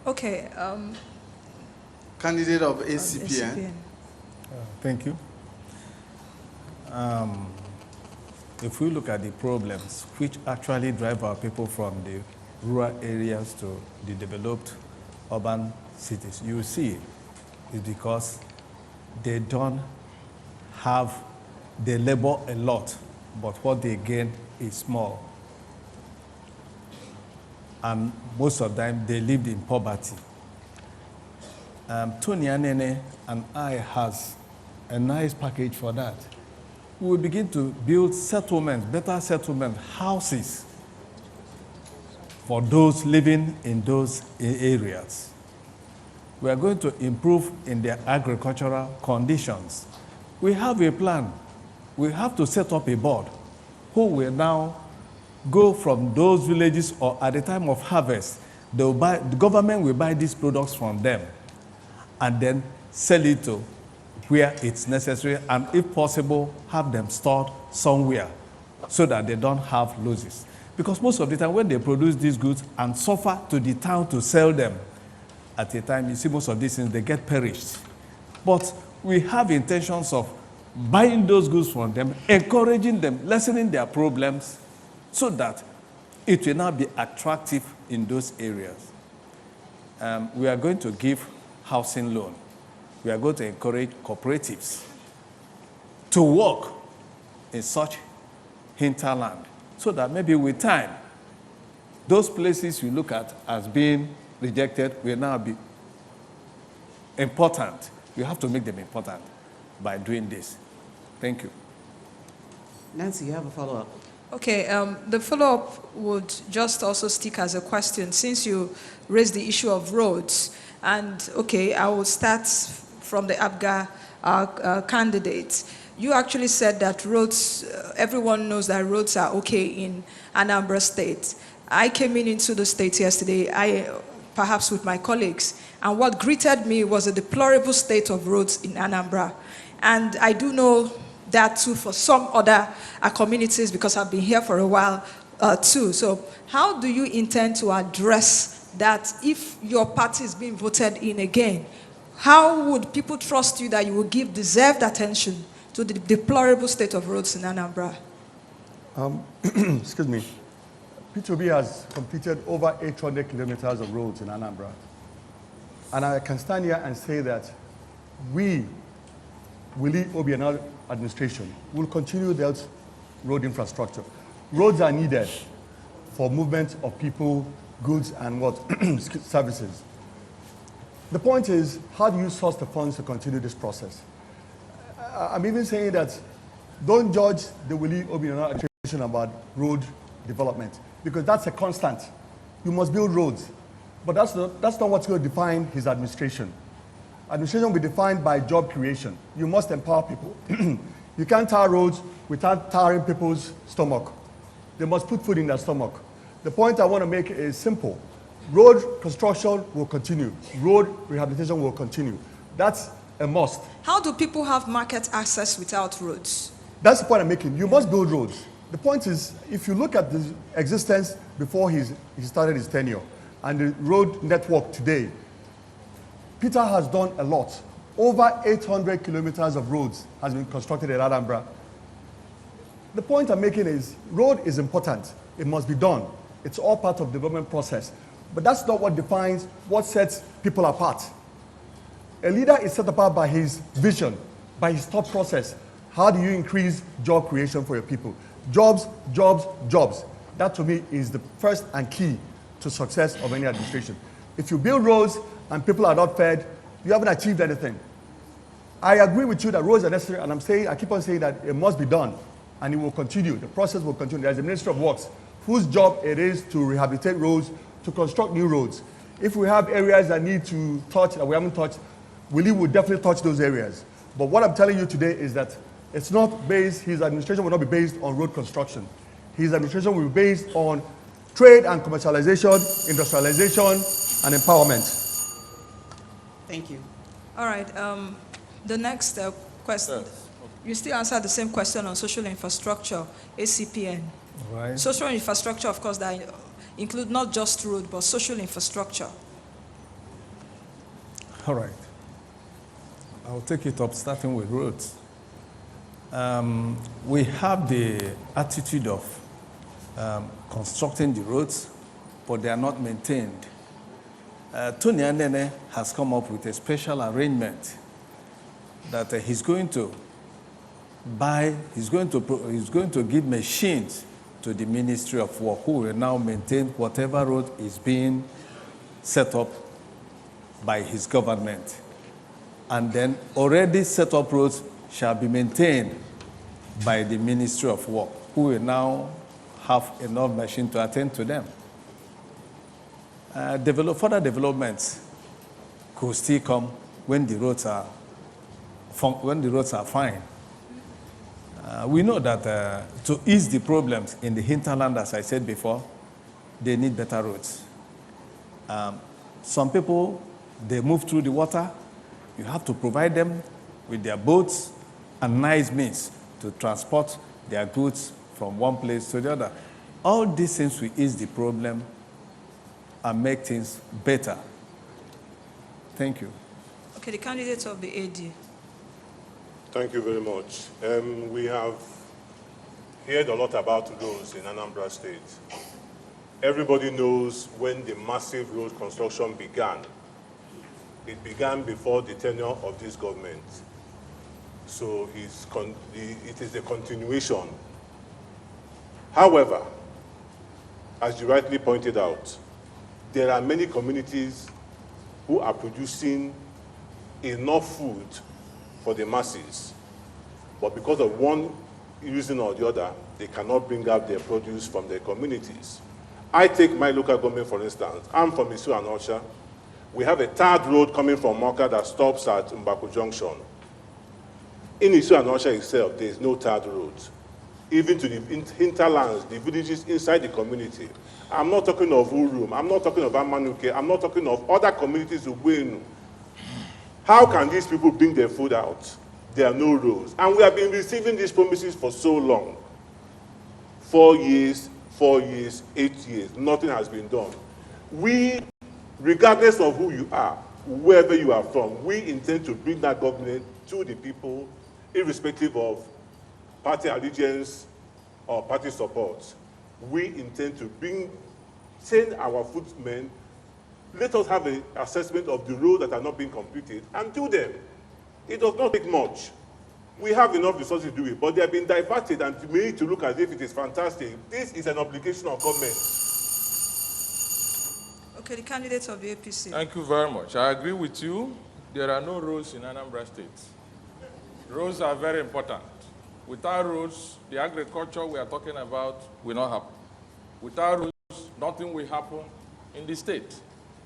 Okay. Candidate of ACPN. Thank you. If we look at the problems which actually drive our people from the rural areas to the developed urban cities, you see it's because they labor a lot, but what they gain is small. And most of them, they lived in poverty. Tony Anene and I has a nice package for that. We will begin to build settlements, better settlement houses for those living in those areas. We are going to improve in their agricultural conditions. We have a plan. We have to set up a board who will now go from those villages, or at the time of harvest, the government will buy these products from them and then sell it to where it's necessary, and if possible, have them stored somewhere so that they don't have losses. Because most of the time when they produce these goods and suffer to the town to sell them, at a time you see most of these things, they get perished. But we have intentions of buying those goods from them, encouraging them, lessening their problems, so that it will now be attractive in those areas. We are going to give housing loan. We are going to encourage cooperatives to work in such hinterland, so that maybe with time, those places we look at as being rejected will now be important. We have to make them important by doing this. Thank you. Nancy, you have a follow-up. Okay, the follow-up would just also stick as a question, since you raised the issue of roads. And okay, I will start from the ABGA candidate. You actually said that roads, everyone knows that roads are okay in Anambra State. I came into the state yesterday, perhaps with my colleagues, and what greeted me was a deplorable state of roads in Anambra. And I do know that too for some other communities, because I've been here for a while too. So how do you intend to address that if your party is being voted in again? How would people trust you that you will give deserved attention to the deplorable state of roads in Anambra? Excuse me. P2B has completed over 800 kilometers of roads in Anambra. And I can stand here and say that we, Willie Obianọ administration, will continue that road infrastructure. Roads are needed for movement of people, goods, and services. The point is, how do you source the funds to continue this process? I'm even saying that don't judge the Willie Obianọ administration about road development, because that's a constant. You must build roads, but that's not what's going to define his administration. Administration will be defined by job creation. You must empower people. You can't tar roads without tarring people's stomach. They must put food in their stomach. The point I want to make is simple. Road construction will continue. Road rehabilitation will continue. That's a must. How do people have market access without roads? That's the point I'm making. You must build roads. The point is, if you look at the existence before he started his tenure and the road network today, Peter has done a lot. Over 800 kilometers of roads has been constructed in Anambra. The point I'm making is, road is important. It must be done. It's all part of the development process. But that's not what defines what sets people apart. A leader is set apart by his vision, by his thought process. How do you increase job creation for your people? Jobs, jobs, jobs. That to me is the first and key to success of any administration. If you build roads and people are not fed, you haven't achieved anything. I agree with you that roads are necessary, and I keep on saying that it must be done, and it will continue. The process will continue. There's a Ministry of Works whose job it is to rehabilitate roads, to construct new roads. If we have areas that need to touch that we haven't touched, Willie will definitely touch those areas. But what I'm telling you today is that it's not based, his administration will not be based on road construction. His administration will be based on trade and commercialization, industrialization, and empowerment. Thank you. All right. The next question. Yes. You still answer the same question on social infrastructure, ACPN. Right. Social infrastructure, of course, that include not just road, but social infrastructure. All right. I'll take it up starting with roads. We have the attitude of constructing the roads, but they are not maintained. Tony Anene has come up with a special arrangement that he's going to give machines to the Ministry of Work, who will now maintain whatever road is being set up by his government. And then already set up roads shall be maintained by the Ministry of Work, who will now have enough machines to attend to them. Further developments could still come when the roads are fine. We know that to ease the problems in the hinterland, as I said before, they need better roads. Some people, they move through the water. You have to provide them with their boats and nice means to transport their goods from one place to the other. All these things will ease the problem and make things better. Thank you. Okay, the candidates of the AD. Thank you very much. We have heard a lot about roads in Anambra State. Everybody knows when the massive road construction began. It began before the tenure of this government. So it is a continuation. However, as you rightly pointed out, there are many communities who are producing enough food for the masses, but because of one reason or the other, they cannot bring out their produce from their communities. I take my local government, for instance. I'm from Isu and Osha. We have a third road coming from Moka that stops at Mbaku Junction. In Isu and Osha itself, there is no third road. Even to the hinterlands, the villages inside the community. I'm not talking of Urum, I'm not talking of Amanuke, I'm not talking of other communities of Buenu. How can these people bring their food out? There are no roads. And we have been receiving these promises for so long. 4 years, 8 years, nothing has been done. We, regardless of who you are, wherever you are from, we intend to bring that government to the people, irrespective of party allegiance or party support. We intend to send our footmen. Let us have an assessment of the roads that are not being completed and do them. It does not take much. We have enough resources to do it, but they have been diverted and made to look as if it is fantastic. This is an obligation of government. Okay, the candidates of the APC. Thank you very much. I agree with you. There are no roads in Anambra State. Roads are very important. Without roads, the agriculture we are talking about will not happen. Without roads, nothing will happen in the state.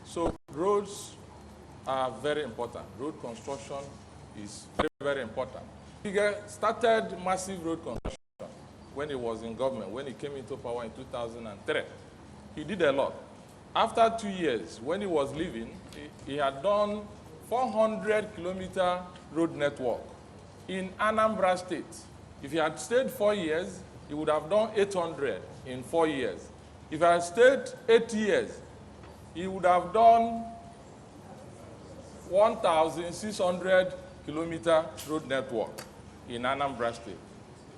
So roads are very important. Road construction is very, very important. He started massive road construction when he was in government, when he came into power in 2003. He did a lot. After 2 years, when he was leaving, he had done 400-kilometer road network in Anambra State. If he had stayed 4 years, he would have done 800 in 4 years. If I had stayed 8 years, he would have done 1,600 kilometer road network in Anambra State.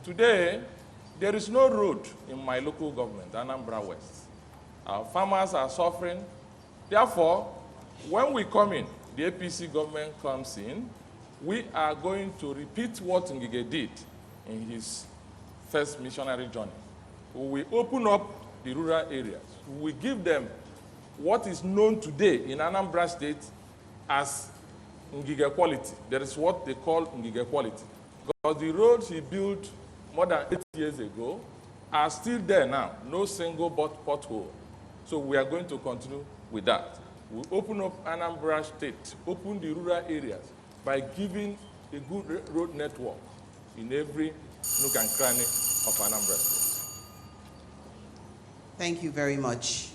Today, there is no road in my local government, Anambra West. Our farmers are suffering. Therefore, when we come in, the APC government comes in, we are going to repeat what Ngige did in his first missionary journey. We will open up the rural areas. We will give them what is known today in Anambra State as Ngige quality. There is what they call Ngige quality. Because the roads he built more than 8 years ago are still there now, no single pothole. So we are going to continue with that. We open up Anambra State, open the rural areas by giving a good road network in every nook and cranny of Anambra State. Thank you very much.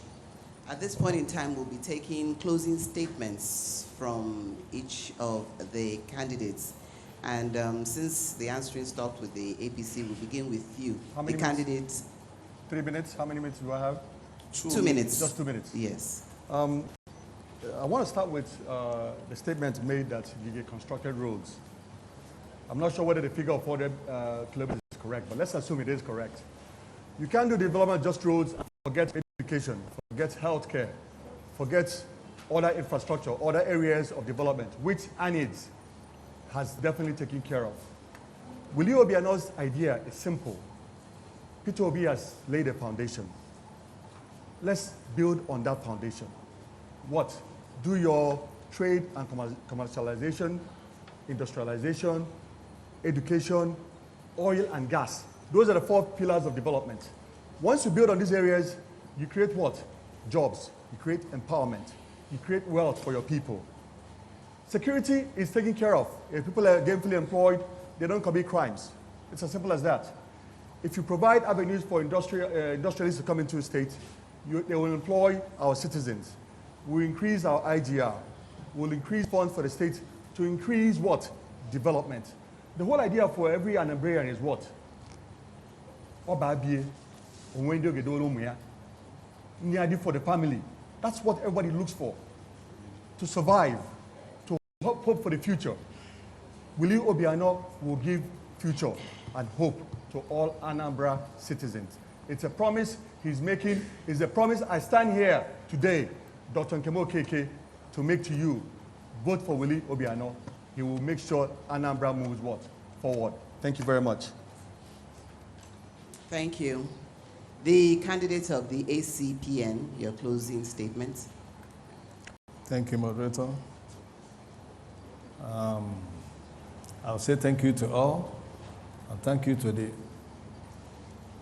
At this point in time, we'll be taking closing statements from each of the candidates. And since the answering stopped with the APC, we'll begin with you. How many the candidates. 3 minutes? How many minutes do I have? 2 minutes. Just 2 minutes? Yes. I want to start with the statement made that Ngige constructed roads. I'm not sure whether the figure of 400 kilometers is correct, but let's assume it is correct. You can't do development just roads and forget education, forget healthcare, forget other infrastructure, other areas of development, which ANIDS has definitely taken care of. Willie Obiano's idea is simple. Peter Obi has laid a foundation. Let's build on that foundation. What? Do your trade and commercialization, industrialization, education, oil and gas. Those are the 4 pillars of development. Once you build on these areas, you create what? Jobs. You create empowerment. You create wealth for your people. Security is taken care of. If people are gainfully employed, they don't commit crimes. It's as simple as that. If you provide avenues for industrialists to come into the state, they will employ our citizens. We'll increase our IGR. We'll increase funds for the state to increase what? Development. The whole idea for every Anambrian is what? For the family. That's what everybody looks for. To survive, to hope for the future. Willie Obiano will give future and hope to all Anambra citizens. It's a promise he's making. It's a promise I stand here today, Dr. Nkemo Keke, to make to you. Vote for Willie Obiano. He will make sure Anambra moves what? Forward. Thank you very much. Thank you. The candidates of the ACPN, your closing statements. Thank you, moderator. I'll say thank you to all, and thank you to the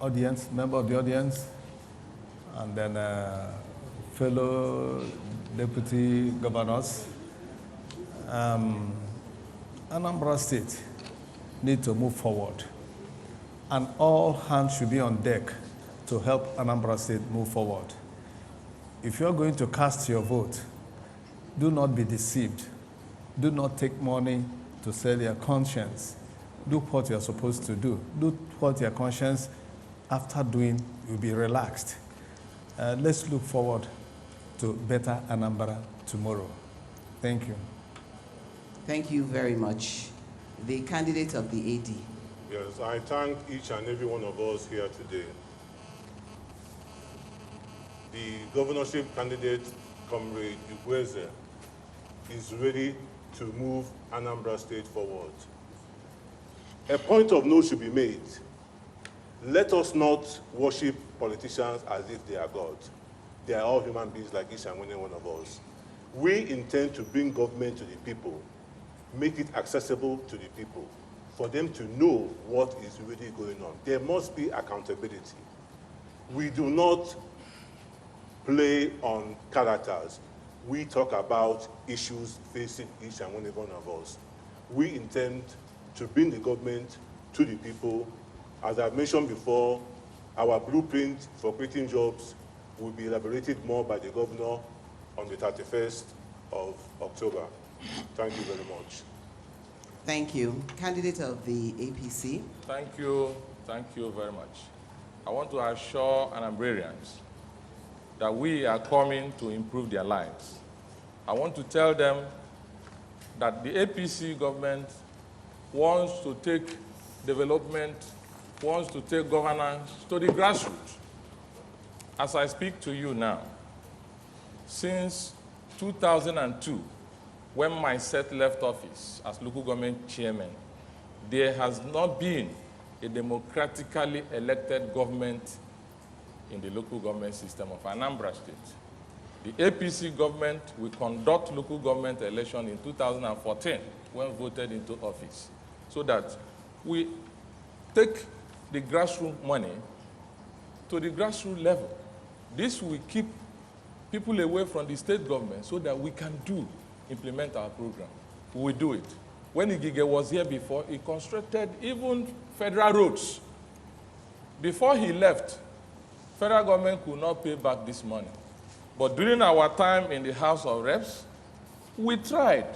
audience, member of the audience, and then fellow deputy governors. Anambra State need to move forward, and all hands should be on deck to help Anambra State move forward. If you're going to cast your vote, do not be deceived. Do not take money to sell your conscience. Do what you're supposed to do. Do what your conscience, after doing, you'll be relaxed. Let's look forward to better Anambra tomorrow. Thank you. Thank you very much. The candidate of the AD. Yes, I thank each and every one of us here today. The governorship candidate, Comrade Ugweze, is ready to move Anambra State forward. A point of note should be made. Let us not worship politicians as if they are God. They are all human beings like each and every one of us. We intend to bring government to the people, make it accessible to the people, for them to know what is really going on. There must be accountability. We do not play on characters. We talk about issues facing each and every one of us. We intend to bring the government to the people. As I've mentioned before, our blueprint for creating jobs will be elaborated more by the governor on the 31st of October. Thank you very much. Thank you. Candidate of the APC. Thank you very much. I want to assure Anambrarians that we are coming to improve their lives. I want to tell them that the APC government wants to take development, wants to take governance to the grassroots. As I speak to you now, since 2002, when my set left office as local government chairman, there has not been a democratically elected government in the local government system of Anambra State. The APC government will conduct local government election in 2014 when voted into office, so that we take the grassroots money to the grassroots level. This will keep people away from the state government so that we can implement our program. We will do it. When Igige was here before, he constructed even federal roads. Before he left, federal government could not pay back this money. But during our time in the House of Reps, we tried.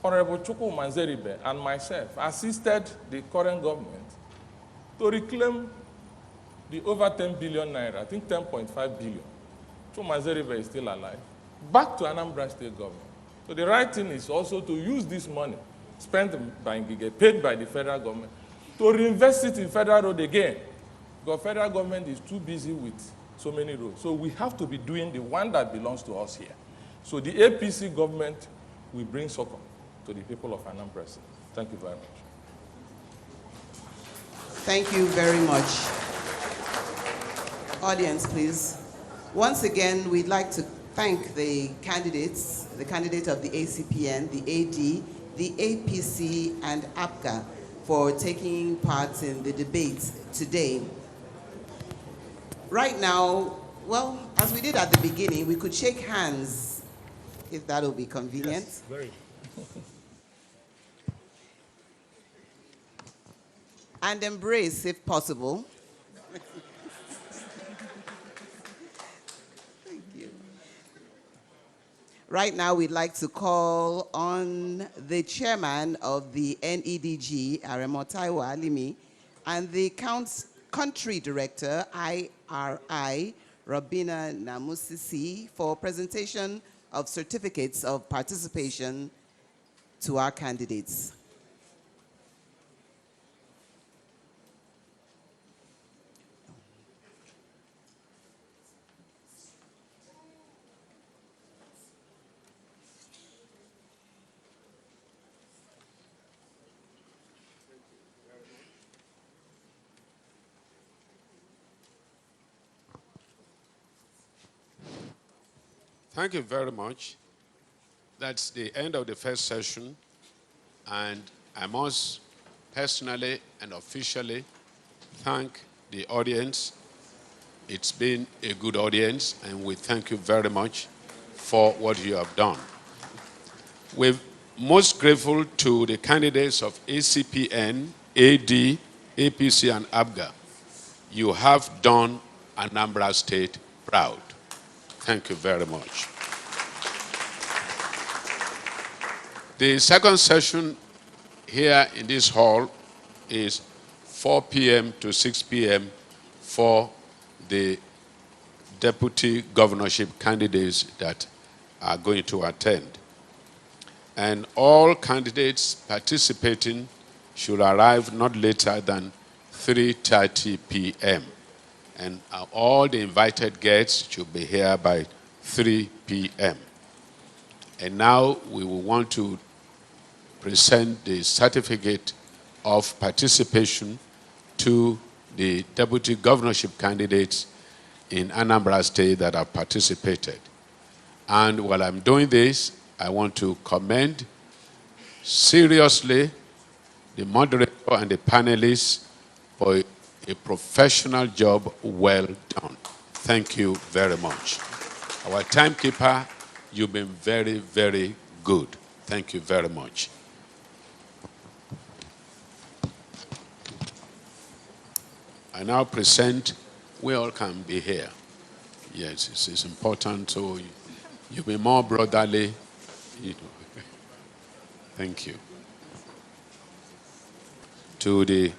Honorable Chukwu Manzeribe and myself assisted the current government to reclaim the over 10 billion naira, I think 10.5 billion. Chukwu Manzeribe is still alive, back to Anambra State government. So the right thing is also to use this money spent by Ngige, paid by the federal government, to reinvest it in federal road again. Because federal government is too busy with so many roads. So we have to be doing the one that belongs to us here. So the APC government will bring succor to the people of Anambra State. Thank you very much. Thank you very much. Audience, please. Once again, we'd like to thank the candidates, the candidate of the ACPN, the AD, the APC, and APGA for taking part in the debate today. Right now, well, as we did at the beginning, we could shake hands, if that will be convenient. Yes, very. And embrace, if possible. Thank you. Right now, we'd like to call on the chairman of the NEDG, Aremo Taiwo Alimi, and the country director, IRI, Robina Namusisi, for presentation of certificates of participation to our candidates. Thank you very much. That's the end of the first session, and I must personally and officially thank the audience. It's been a good audience, and we thank you very much for what you have done. We're most grateful to the candidates of ACPN, AD, APC, and ABGA. You have done Anambra State proud. Thank you very much. The second session here in this hall is 4 p.m. to 6 p.m. for the deputy governorship candidates that are going to attend. And all candidates participating should arrive not later than 3:30 p.m. And all the invited guests should be here by 3 p.m. And now we will want to present the certificate of participation to the deputy governorship candidates in Anambra State that have participated. And while I'm doing this, I want to commend seriously the moderator and the panelists for a professional job well done. Thank you very much. Our timekeeper, you've been very, very good. Thank you very much. I now present, we all can be here. Yes, it's important, so you be more brotherly. Thank you. To the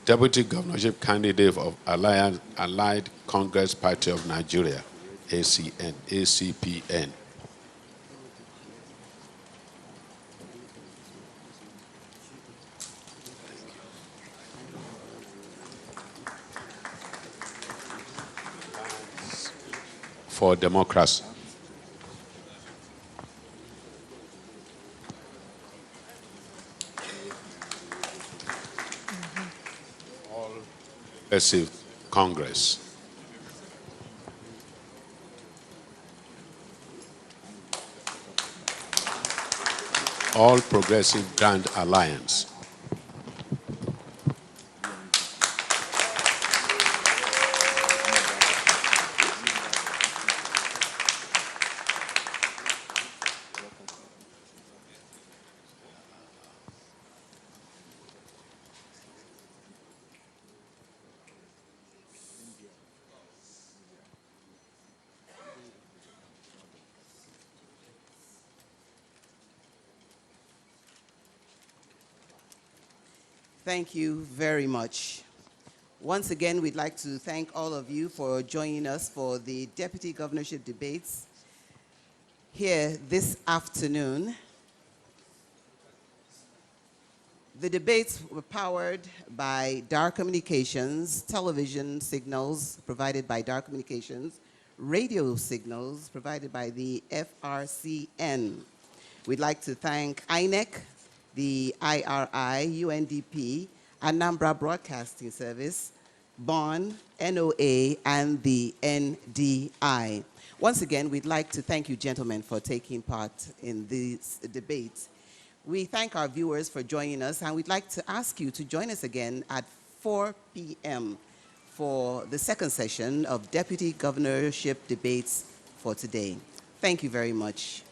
Deputy Governorship candidate of Allied Congress Party of Nigeria, ACPN. For democracy. All Progressive Congress. All Progressive Grand Alliance. Thank you very much. Once again, we'd like to thank all of you for joining us for the deputy governorship debates here this afternoon. The debates were powered by Dar Communications, television signals provided by Dar Communications, radio signals provided by the FRCN. We'd like to thank INEC, the IRI, UNDP, Anambra Broadcasting Service, BON, NOA, and the NDI. Once again, we'd like to thank you, gentlemen, for taking part in these debates. We thank our viewers for joining us, and we'd like to ask you to join us again at 4 p.m. for the second session of Deputy Governorship Debates for today. Thank you very much.